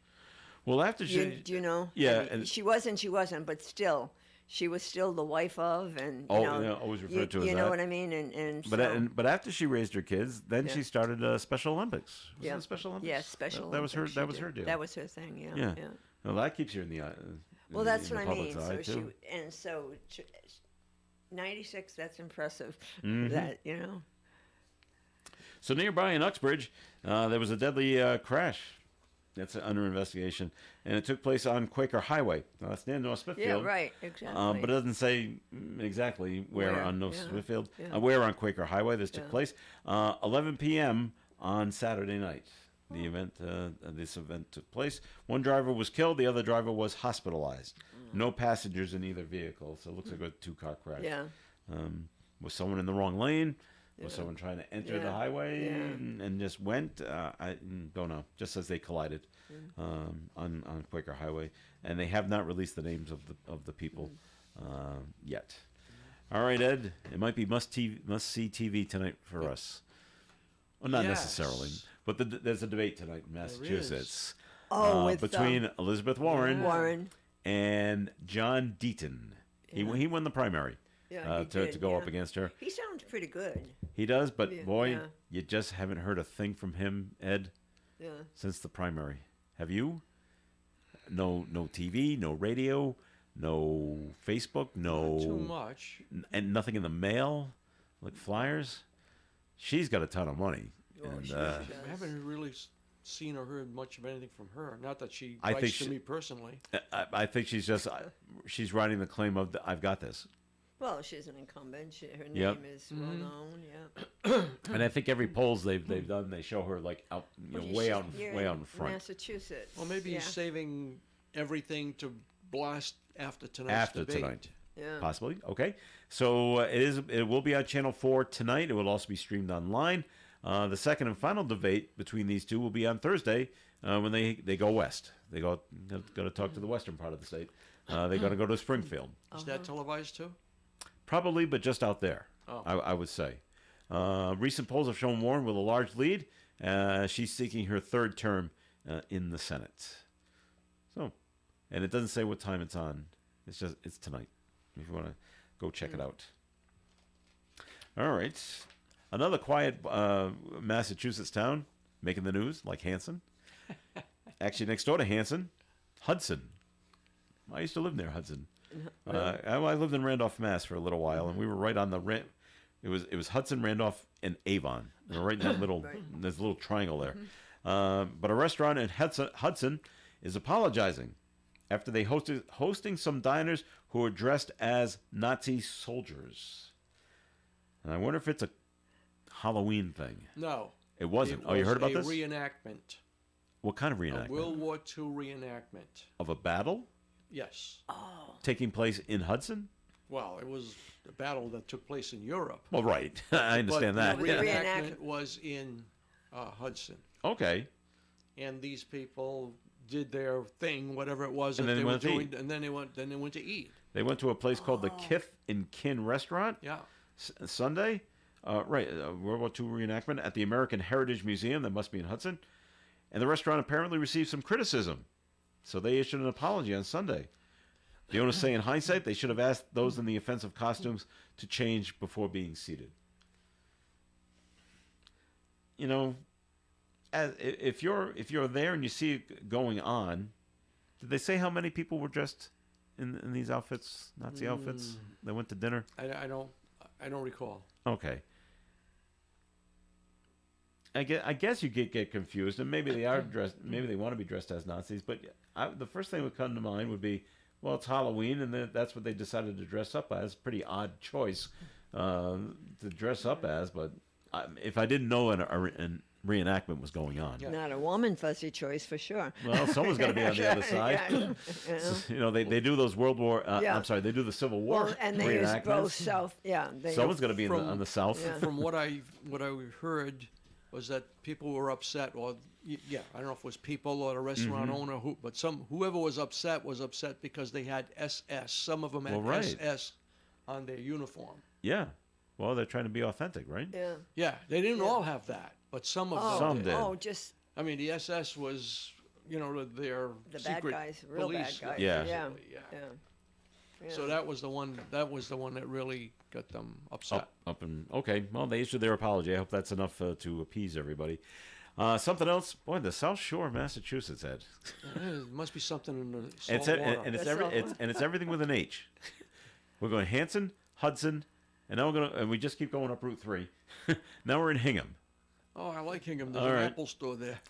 Well, after she. Do you know? Yeah, I mean, and- she wasn't, but still, she was still the wife of, and you Oh, know, yeah, always referred to as you know that. what I mean, and But so, but after she raised her kids, then Yeah. she started Special Olympics. Was yeah, it Special Olympics? yeah, special. That was her. Olympics That she was did. her deal. That was her thing. Yeah, Yeah. yeah. Well, that keeps you in the eye. Well, that's in what the I mean. public's So eye, she too. and so 96. That's impressive. Mhm. That you know. So nearby in Uxbridge, there was a deadly crash. That's under investigation, and it took place on Quaker Highway. Now, that's near North Yeah, Smithfield. right. Exactly. But it doesn't say exactly where Where, on North yeah, Smithfield, yeah. where on Quaker Highway this took Yeah. place. 11 p.m. on Saturday night. This event took place. One driver was killed. The other driver was hospitalized. No passengers in either vehicle. So it looks like a 2-car crash. yeah. Was someone in the wrong lane? Was Yeah. someone trying to enter the Yeah. highway Yeah. and just went? I don't know. Just as they collided on Quaker Highway, and they have not released the names of the people yet. All right, Ed. It might be must see TV tonight for us. Well, not Yes. necessarily, but there's a debate tonight in Massachusetts Oh, with between Elizabeth Warren Warren. and John Deaton. He won the primary Yeah, he to did, go up yeah. against her. He sounds pretty good. He does, but Yeah, boy, yeah. you just haven't heard a thing from him, Ed, Yeah. since the primary. Have you? No TV, no radio, no Facebook, no Too much. and nothing in the mail, like flyers. She's got a ton of money, Oh, and she I haven't really seen or heard much of anything from her. Not that she I writes think to she- me personally. I think she's just she's riding the claim of I've got this, Well, she's an incumbent. Her name Yep. is well known. Yeah. and I think every polls they've done, they show her like out, way out in front. Massachusetts. Well, maybe yeah. he's saving everything to blast after tonight's After debate. tonight. Yeah. Possibly. Okay. So it will be on Channel 4 tonight. It will also be streamed online. The second and final debate between these two will be on Thursday when they go west. They go to talk to the western part of the state. They're going to go to Springfield. Is that televised too? Probably, but just out there, Oh. I would say. Recent polls have shown Warren with a large lead. She's seeking her third term in the Senate. So, and it doesn't say what time it's on. It's tonight. If you want to go check it out. All right. Another quiet Massachusetts town making the news, like Hanson. Actually, next door to Hanson, Hudson. I used to live near Hudson. I lived in Randolph, Mass, for a little while, and we were right on the It was Hudson, Randolph, and Avon. We were right in that little there's a little triangle there. But a restaurant in Hudson is apologizing after they hosting some diners who were dressed as Nazi soldiers. And I wonder if it's a Halloween thing. No. It wasn't. It Oh, you heard was about this? a reenactment. What kind of A reenactment? World War II reenactment. Of a battle Yes. taking place in Hudson? Well, it was a battle that took place in Europe. Well, right. I understand but that. The Yeah. reenactment was in Hudson. Okay. And these people did their thing, whatever it was And that then they they were went to doing, eat. and then they went to eat. They went to a place called the Kith and Kin restaurant. Yeah. Sunday, World War II reenactment at the American Heritage Museum. That must be in Hudson. And the restaurant apparently received some criticism, so they issued an apology on Sunday. The owners say, in hindsight, they should have asked those in the offensive costumes to change before being seated. You know, if you're there and you see it going on, did they say how many people were dressed in these outfits, Nazi outfits? They went to dinner. I don't recall. Okay. I guess you get confused, and maybe they are dressed. Maybe they want to be dressed as Nazis. But the first thing that would come to mind would be, well, it's Halloween, and that's what they decided to dress up as. Pretty odd choice to dress up as. But if I didn't know a reenactment was going on, Not a woman fuzzy choice for sure. well, someone's got to be on the other side. Yeah. You know, they do those World War. Yeah. I'm sorry, they do the Civil War Well, and they use reenactments. both South. Yeah. Someone's got to be From- on the South. Yeah. From what I heard was that people were upset, or I don't know if it was people or the restaurant Mm-hmm. owner, but whoever was upset because they had SS. Some of them had Well, right. SS on their uniform. Yeah. Well, they're trying to be authentic, right? Yeah. Yeah, they didn't Yeah. all have that, but some of Oh, them Some did. Oh, just I mean, the SS was, their the bad secret guys, real police. bad guys. Yeah. Yeah. Yeah. Yeah. So that was the one. That was the one that really got them upset. Up and okay. Well, they issued their apology. I hope that's enough to appease everybody. Something else, boy, the South Shore of Massachusetts, Ed. There must be something in the It's salt a, water. and it's That's all. it's everything with an H. We're going Hanson, Hudson, and now and we just keep going up Route 3. Now we're in Hingham. Oh, I like Hingham. There's All an right. Apple store there.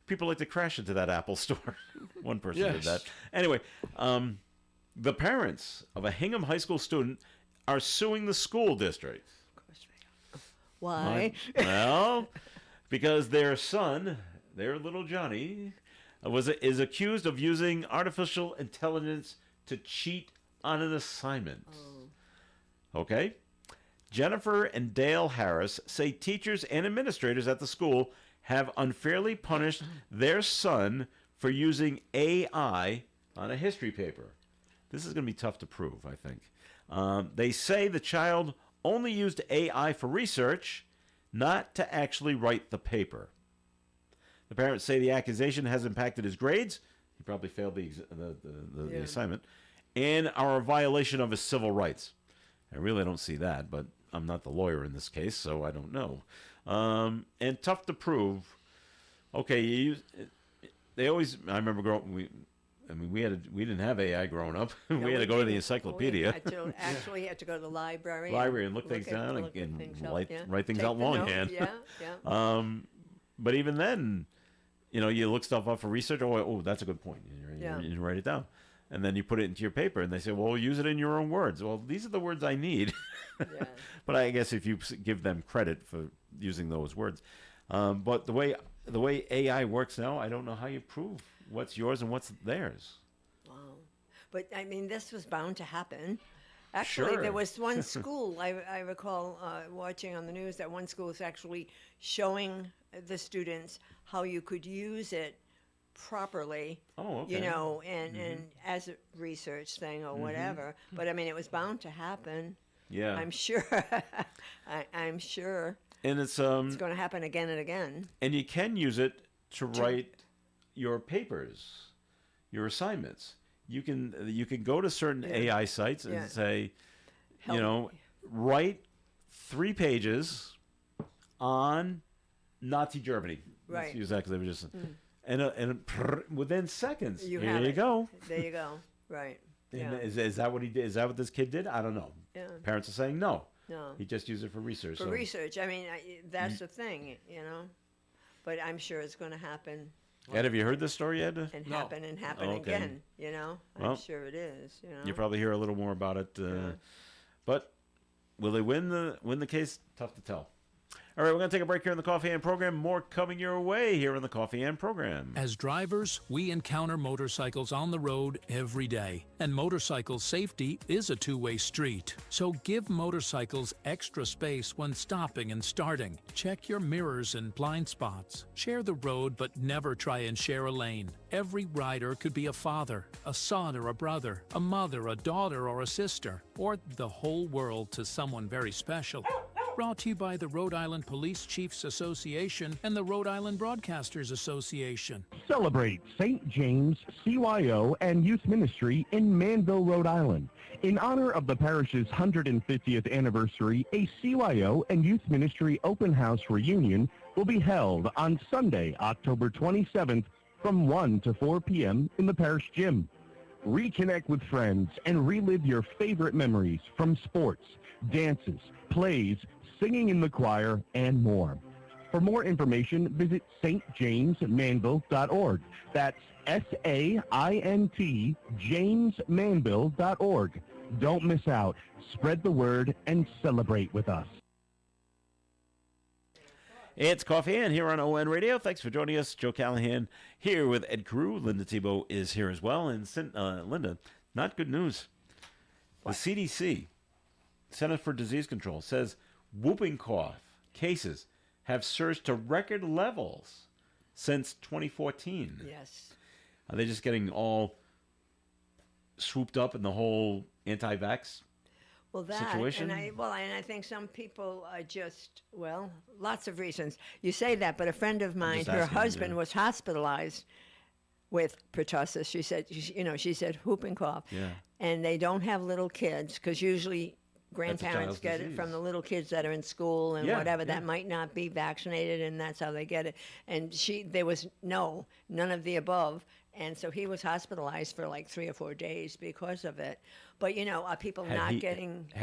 People like to crash into that Apple store. One person did Yes. that. Anyway, the parents of a Hingham High School student are suing the school district. Why? Well, because their son, their little Johnny, is accused of using artificial intelligence to cheat on an assignment. Okay? Jennifer and Dale Harris say teachers and administrators at the school have unfairly punished their son for using AI on a history paper. This is going to be tough to prove, I think. They say the child only used AI for research, not to actually write the paper. The parents say the accusation has impacted his grades, He probably failed the Yeah. assignment, and are a violation of his civil rights. I really don't see that, but I'm not the lawyer in this case, so I don't know. And tough to prove. Okay, they always. I remember we didn't have AI growing up. No, we had to go to the didn't. encyclopedia. We had to go to the library. And look things down look and things up, write, yeah. write things Take out the longhand. notes, Yeah. But even then, you look stuff up for research. Oh, that's a good point. Yeah. You write it down. And then you put it into your paper, and they say, well, use it in your own words. Well, these are the words I need. Yeah. But I guess if you give them credit for using those words. But the way AI works now, I don't know how you prove what's yours and what's theirs. Wow. But I mean, this was bound to happen. Actually, Sure. there was one school I recall watching on the news that one school was actually showing the students how you could use it properly. Oh, okay. And as a research thing or whatever. But I mean, it was bound to happen. Yeah. I'm sure. I'm sure And it's it's going to happen again and again. and you can use it to write your papers, your assignments. You can go to certain AI sites and Yeah. say, Help me. write 3 pages on Nazi Germany. Let's Right. use that because they were just and within seconds. You here have you it. go. There you go. Right. And Yeah. is that what he did? Is that what this kid did? I don't know. Yeah. Parents are saying no. No. He just used it for research. For so- research. I mean, that's the thing, But I'm sure it's going to happen Ed, have you heard this story yet? and No. happen and happen Okay. again. I'm Well, sure it is. You probably hear a little more about it. But will they win the case? Tough to tell. All right, we're going to take a break here in the Coffee and Program. More coming your way here in the Coffee and Program. As drivers, we encounter motorcycles on the road every day, and motorcycle safety is a two-way street. So give motorcycles extra space when stopping and starting. Check your mirrors and blind spots. Share the road, but never try and share a lane. Every rider could be a father, a son or a brother, a mother, a daughter or a sister, or the whole world to someone very special. Brought to you by the Rhode Island Police Chiefs Association and the Rhode Island Broadcasters Association. Celebrate St. James CYO and Youth Ministry in Manville, Rhode Island. In honor of the parish's 150th anniversary, a CYO and Youth Ministry open house reunion will be held on Sunday, October 27th from 1 to 4 p.m. in the parish gym. Reconnect with friends and relive your favorite memories from sports, dances, plays, singing in the choir, and more. For more information, visit stjamesmanville.org. That's SAINT, jamesmanville.org. Don't miss out. Spread the word and celebrate with us. It's Coffee and here on ON Radio. Thanks for joining us. Joe Callahan here with Ed Carew. Linda Tebow is here as well. And Linda, not good news. The CDC, Centers for Disease Control, says whooping cough cases have surged to record levels since 2014. Yes. Are they just getting all swooped up in the whole anti-vax? Well, that situation? and I think some people are just lots of reasons. You say that, but a friend of mine, just her asking, husband yeah. was hospitalized with pertussis. She said whooping cough, Yeah. and they don't have little kids because usually grandparents child's get it disease. from the little kids that are in school and Yeah, whatever yeah. that might not be vaccinated, and that's how they get it. And there was none of the above. And so he was hospitalized for like 3 or 4 days because of it. But are people Had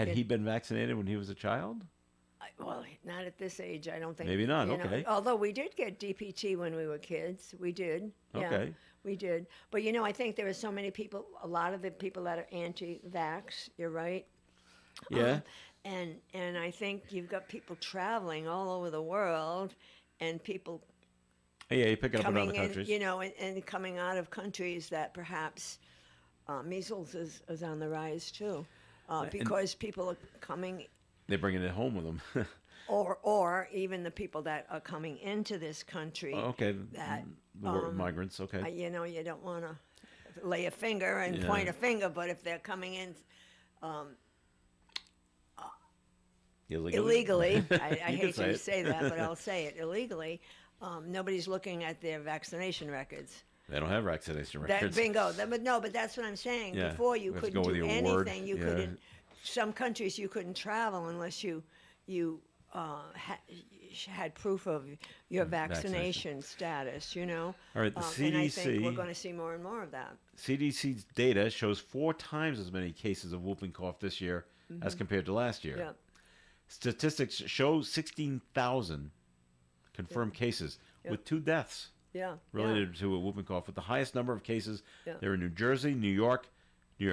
he been vaccinated when he was a child? Well, not at this age, I don't think. Maybe not, okay. Although we did get DPT when we were kids. We did. Yeah, Okay. we did. But, I think there are so many people, a lot of the people that are anti-vax, you're right. Yeah. And I think you've got people traveling all over the world and people Yeah, you pick it up in coming other countries. in, and coming out of countries that perhaps measles is on the rise too. Because people are coming They're bringing it home with them. or even the people that are coming into this country. Okay. That The migrants, okay. you don't want to lay a finger and Yeah. point a finger, but if they're coming in illegally, I You can hate say to it. say that, but I'll say it illegally. Nobody's looking at their vaccination records. They don't have vaccination That records. bingo. But that's what I'm saying. Yeah. Before you We have to couldn't go with do your word. anything. You Yeah. couldn't. Some countries you couldn't travel unless you had proof of your vaccination status. You know. All right, the And I think we're CDC going to see more and more of that. CDC's data shows 4 times as many cases of whooping cough this year as compared to last year. Yeah. Statistics show 16,000 confirmed cases Yeah. with 2 deaths Yeah. related to a whooping cough, with the highest number of cases. Yeah. They're in New Jersey, New York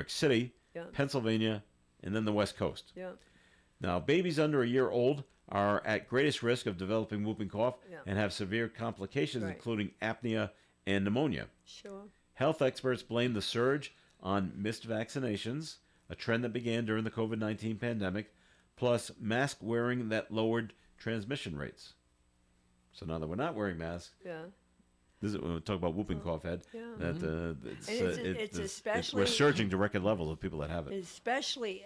City, Yeah. Pennsylvania, and then the West Coast. Yeah. Now, babies under a year old are at greatest risk of developing whooping cough Yeah. and have severe complications, Right. including apnea and pneumonia. Sure. Health experts blame the surge on missed vaccinations, a trend that began during the COVID-19 pandemic, plus mask wearing that lowered transmission rates. So now that we're not wearing masks, Yeah. this is when we talk about whooping cough, Ed. Yeah. That it's especially- we're surging to record levels of people that have it. Especially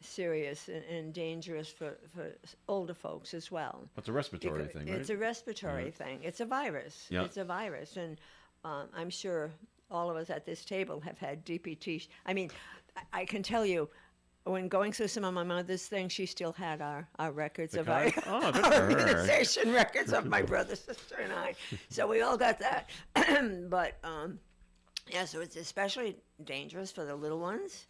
serious and dangerous for older folks as well. It's a respiratory Because thing, right? It's a respiratory thing. It's a virus. Yeah. It's a virus, and I'm sure all of us at this table have had DPT. I mean, I can tell you, when going through some of my mother's things, she still had our records of our, card? Oh, good our for her. organization records of my brother, sister, and I. So we all got that. But yeah, so it's especially dangerous for the little ones.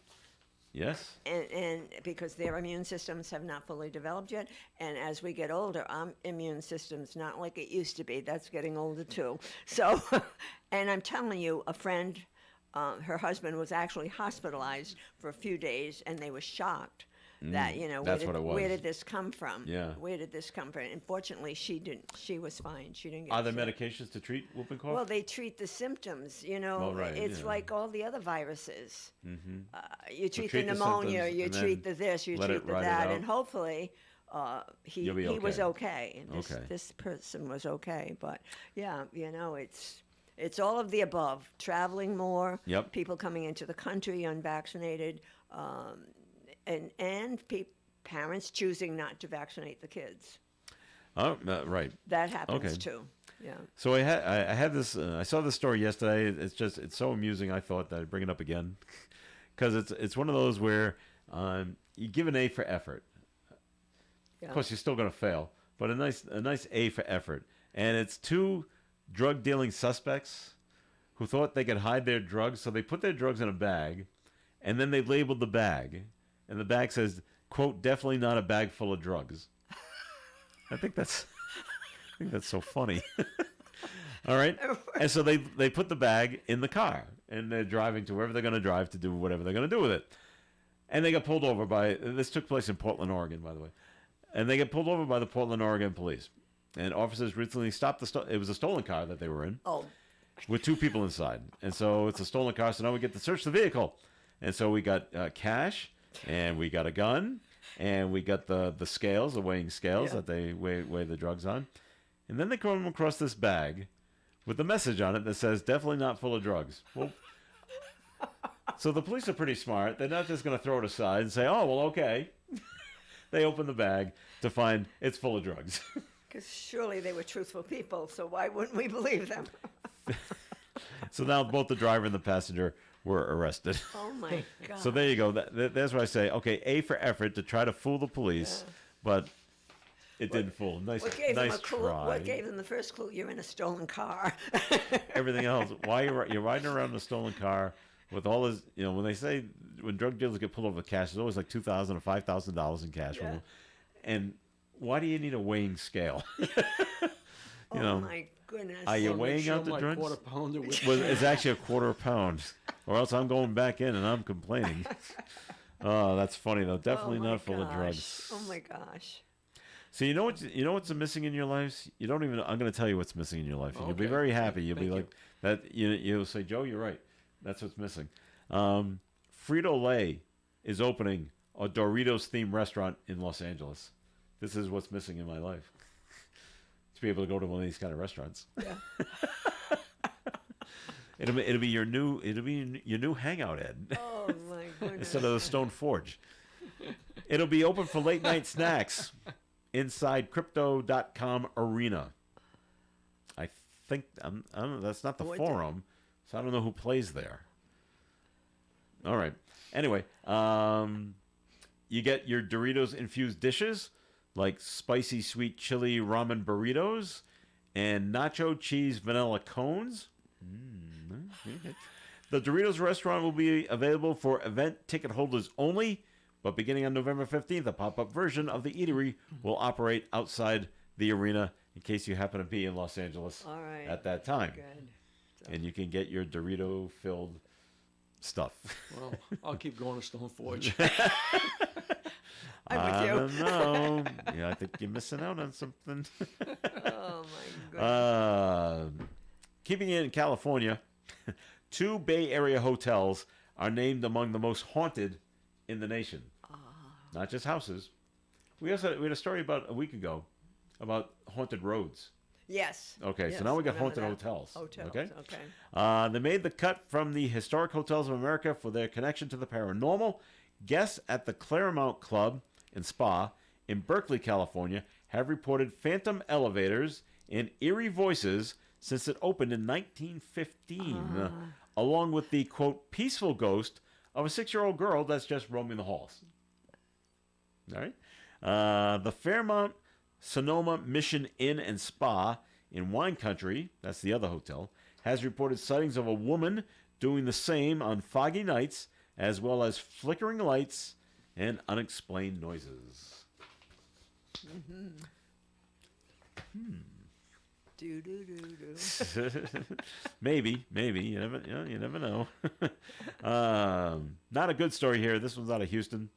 Yes. And because their immune systems have not fully developed yet, and as we get older, our immune system's not like it used to be. That's getting older too. So, and I'm telling you, a friend, her husband was actually hospitalized for a few days, and they were shocked that that's what it was. where did this come from? Yeah. Where did this come from? And fortunately, she didn't. She was fine. She didn't get. Are there sick. medications to treat whooping cough? Well, they treat the symptoms. Oh, right, It's yeah. like all the other viruses. You treat treat the the pneumonia, symptoms you and treat then the this, you let treat it the ride it that, out. and hopefully he You'll be was okay. okay. Okay. This person was okay. But yeah, it's all of the above. Traveling more, Yep. people coming into the country unvaccinated, and parents choosing not to vaccinate the kids. Oh, right. That happens Okay. too. Yeah. So I had this. I saw this story yesterday. It's so amusing. I thought that I'd bring it up again because it's one of those where you give an A for effort. Yeah. Of course, you're still going to fail, but a nice A for effort. And it's 2 drug dealing suspects who thought they could hide their drugs, so they put their drugs in a bag, and then they labeled the bag, and the bag says, "quote definitely not a bag full of drugs." I think that's so funny. All right, and so they put the bag in the car, and they're driving to wherever they're going to drive to do whatever they're going to do with it. And they got pulled over by, this took place in Portland, Oregon, by the way. And they get pulled over by the Portland, Oregon police. And officers recently stopped it was a stolen car that they were in Oh, with 2 people inside. And so it's a stolen car, so now we get to search the vehicle. And so we got cash, and we got a gun, and we got the scales, the weighing scales that they weigh the drugs on. And then they come across this bag with a message on it that says, "definitely not full of drugs." Well, so the police are pretty smart. They're not just going to throw it aside and say, "oh, well, okay." They open the bag to find it's full of drugs. because surely they were truthful people, so why wouldn't we believe them? So now both the driver and the passenger were arrested. Oh my God. So there you go. That's why I say, okay, A for effort to try to fool the police, but it didn't fool. Nice, What gave them nice a clue? try. What gave them the first clue? You're in a stolen car. Everything else, why you're riding around in a stolen car with all this, when they say, when drug dealers get pulled over with cash, there's always like $2,000 or $5,000 in cash. Yeah. And why do you need a weighing scale? Oh my goodness. Are you Wanna make weighing sure out the my drugs? quarter pounder with Well, it's actually a quarter pound, or else I'm going back in and I'm complaining. Oh, that's funny though. Definitely Oh my not full of gosh. drugs. Oh my gosh. So you know what's missing in your lives? You don't even. I'm going to tell you what's missing in your life, and you'll be Okay. very happy. You'll Thank be you. like that. You'll say, Joe, you're right. That's what's missing. Frito-Lay is opening a Doritos themed restaurant in Los Angeles. This is what's missing in my life. To be able to go to one of these kind of restaurants. Yeah. It'll be your new hangout, Ed. Oh my goodness. Instead of the Stone Forge. It'll be open for late night snacks inside Crypto.com Arena. I think I don't know, that's not the Would Forum, so I don't know who plays there. All right. Anyway, you get your Doritos infused dishes like spicy sweet chili ramen burritos and nacho cheese vanilla cones. Okay. The Doritos restaurant will be available for event ticket holders only, but beginning on November 15th, a pop-up version of the eatery will operate outside the arena in case you happen to be in Los Angeles All right. at that time. Good. And you can get your Dorito-filled stuff. Well, I'll keep going to Stone Forge. I'm with I you. don't know. Yeah, I think you're missing out on something. Oh my goodness. Keeping it in California, 2 Bay Area hotels are named among the most haunted in the nation. Not just houses. We had a story about a week ago about haunted roads. Yes. Okay, Yes, so now we I got remember haunted that. hotels. Hotels. Okay. Okay. They made the cut from the Historic Hotels of America for their connection to the paranormal. Guests at the Claremont Club and Spa in Berkeley, California, have reported phantom elevators and eerie voices since it opened in 1915, along with the, quote, peaceful ghost of a 6-year-old girl that's just roaming the halls. All right. The Fairmont Sonoma Mission Inn and Spa in Wine Country, that's the other hotel, has reported sightings of a woman doing the same on foggy nights, as well as flickering lights and unexplained noises. Do do do do. Maybe you never know. Not a good story here. This one's out of Houston.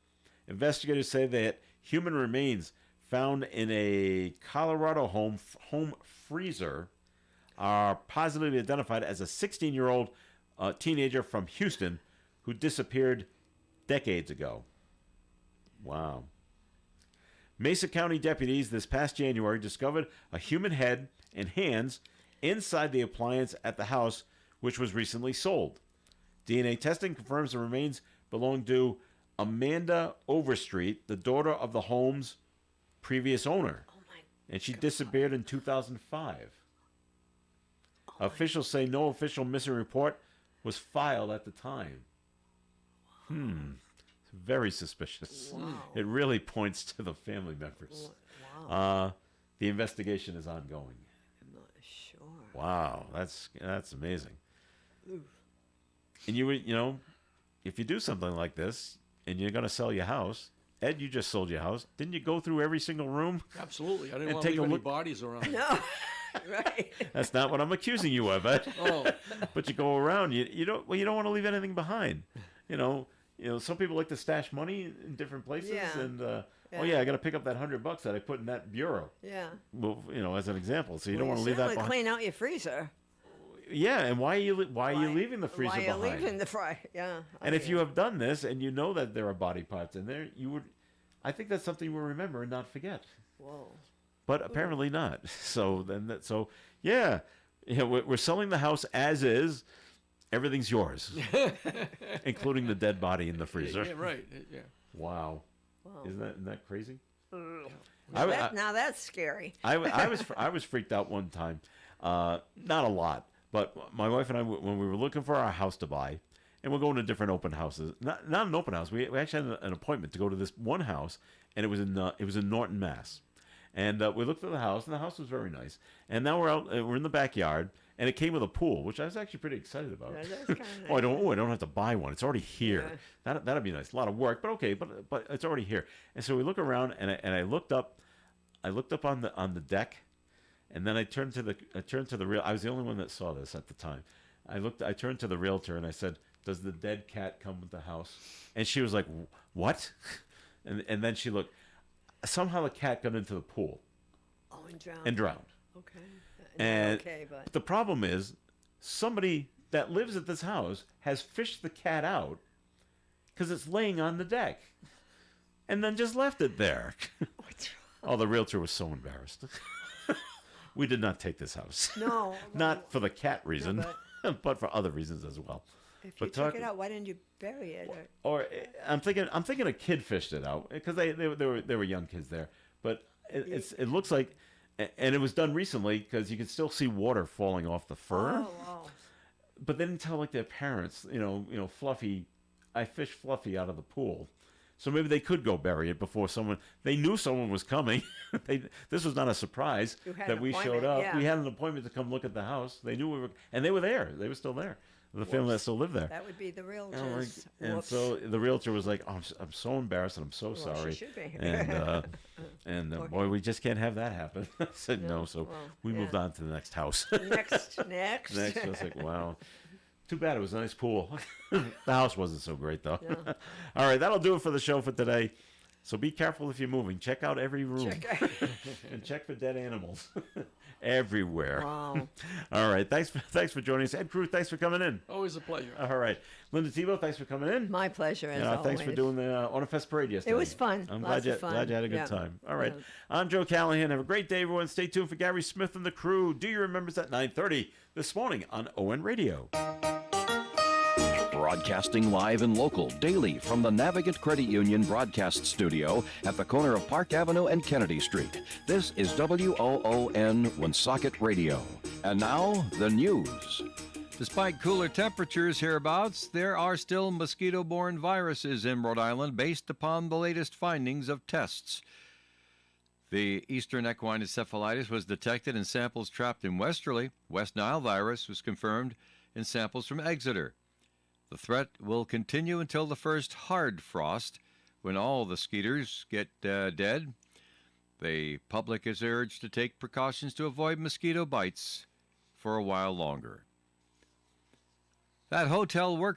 Investigators say that human remains found in a Colorado home freezer are positively identified as a 16-year-old teenager from Houston who disappeared decades ago. Wow. Mesa County deputies this past January discovered a human head and hands inside the appliance at the house, which was recently sold. DNA testing confirms the remains belong to Amanda Overstreet, the daughter of the home's previous owner. Oh my. And she disappeared in 2005. Officials say no official missing report was filed at the time. Very suspicious. Wow. It really points to the family members. Wow. The investigation is ongoing. I'm not sure. Wow, that's amazing. And you know, if you do something like this and you're going to sell your house, Ed, you just sold your house. Didn't you go through every single room? Absolutely. I didn't And want to take leave a any look- bodies around. No. Right. That's not what I'm accusing you of, Ed. Oh, But you go around, you don't want to leave anything behind. You know, some people like to stash money in different places, Yeah. and oh Yeah. yeah, I got to pick up that $100 that I put in that bureau. Yeah. Well, as an example, so you don't Well, want to leave that certainly behind. clean out your freezer. Yeah, and why are you leaving the freezer Why are you behind? leaving the fry? Yeah. And if you have done this and you know that there are body parts in there, I think that's something you will remember and not forget. Whoa. But apparently not. So yeah, we're selling the house as is. Everything's yours, including the dead body in the freezer. yeah, right. Yeah. Wow, Wow. isn't that crazy? Now that's scary. I was freaked out one time. Not a lot, but my wife and I, when we were looking for our house to buy, and we're going to different open houses. Not an open house. We actually had an appointment to go to this one house, and it was in Norton, Mass. And we looked at the house, and the house was very nice. And now we're out. We're in the backyard, and it came with a pool, which I was actually pretty excited about. Yeah, that's kinda I nice. don't have to buy one. It's already here. That'd be nice. A lot of work, but okay. But it's already here. And so we look around, and I looked up. I looked up on the deck, and then I turned to the real. I was the only one that saw this at the time. I turned to the realtor and I said, "Does the dead cat come with the house?" And she was like, "What?" And then she looked. Somehow the cat got into the pool Oh, and drowned. and drowned. Okay. Not And okay, but the problem is, somebody that lives at this house has fished the cat out because it's laying on the deck, and then just left it there. Oh, the realtor was so embarrassed. We did not take this house. no. Not for the cat reason, No, but for other reasons as well. If you But took talk- it out, why didn't you bury it? Or I'm thinking a kid fished it out because they were young kids there. But it looks like, and it was done recently because you could still see water falling off the fur. Oh, wow. But they didn't tell like their parents, Fluffy. I fished Fluffy out of the pool, so maybe they could go bury it before someone. They knew someone was coming. This was not a surprise You had that an we showed appointment, up. yeah. We had an appointment to come look at the house. They knew we were, and they were there. They were still there. The family that still lived there. That would be the And, realtors. and so the realtor was like, I'm so embarrassed and I'm so Well, she sorry. should be. And boy, we just can't have that happen. I said no, so well, we moved yeah. on to the next house. Next. Next, I was like, wow. Too bad it was a nice pool. The house wasn't so great, though. No. All right, that'll do it for the show for today. So be careful if you're moving. Check out every room and check for dead animals everywhere. Wow. All right, thanks for joining us. Ed Cruz, thanks for coming in. Always a pleasure. All right, Linda Tebow, thanks for coming in. My pleasure, as always. Thanks for doing the Onifest Parade yesterday. It was fun. I'm Lots glad of fun. glad you had a good Yeah. time. All right. Yeah. I'm Joe Callahan. Have a great day, everyone. Stay tuned for Gary Smith and the crew. Do you remember it's at 9:30 this morning on ON Radio. Broadcasting live and local daily from the Navigant Credit Union broadcast studio at the corner of Park Avenue and Kennedy Street. This is WOON Woonsocket Radio. And now, the news. Despite cooler temperatures hereabouts, there are still mosquito-borne viruses in Rhode Island based upon the latest findings of tests. The Eastern equine encephalitis was detected in samples trapped in Westerly. West Nile virus was confirmed in samples from Exeter. The threat will continue until the first hard frost, when all the skeeters get dead. The public is urged to take precautions to avoid mosquito bites for a while longer. That hotel worker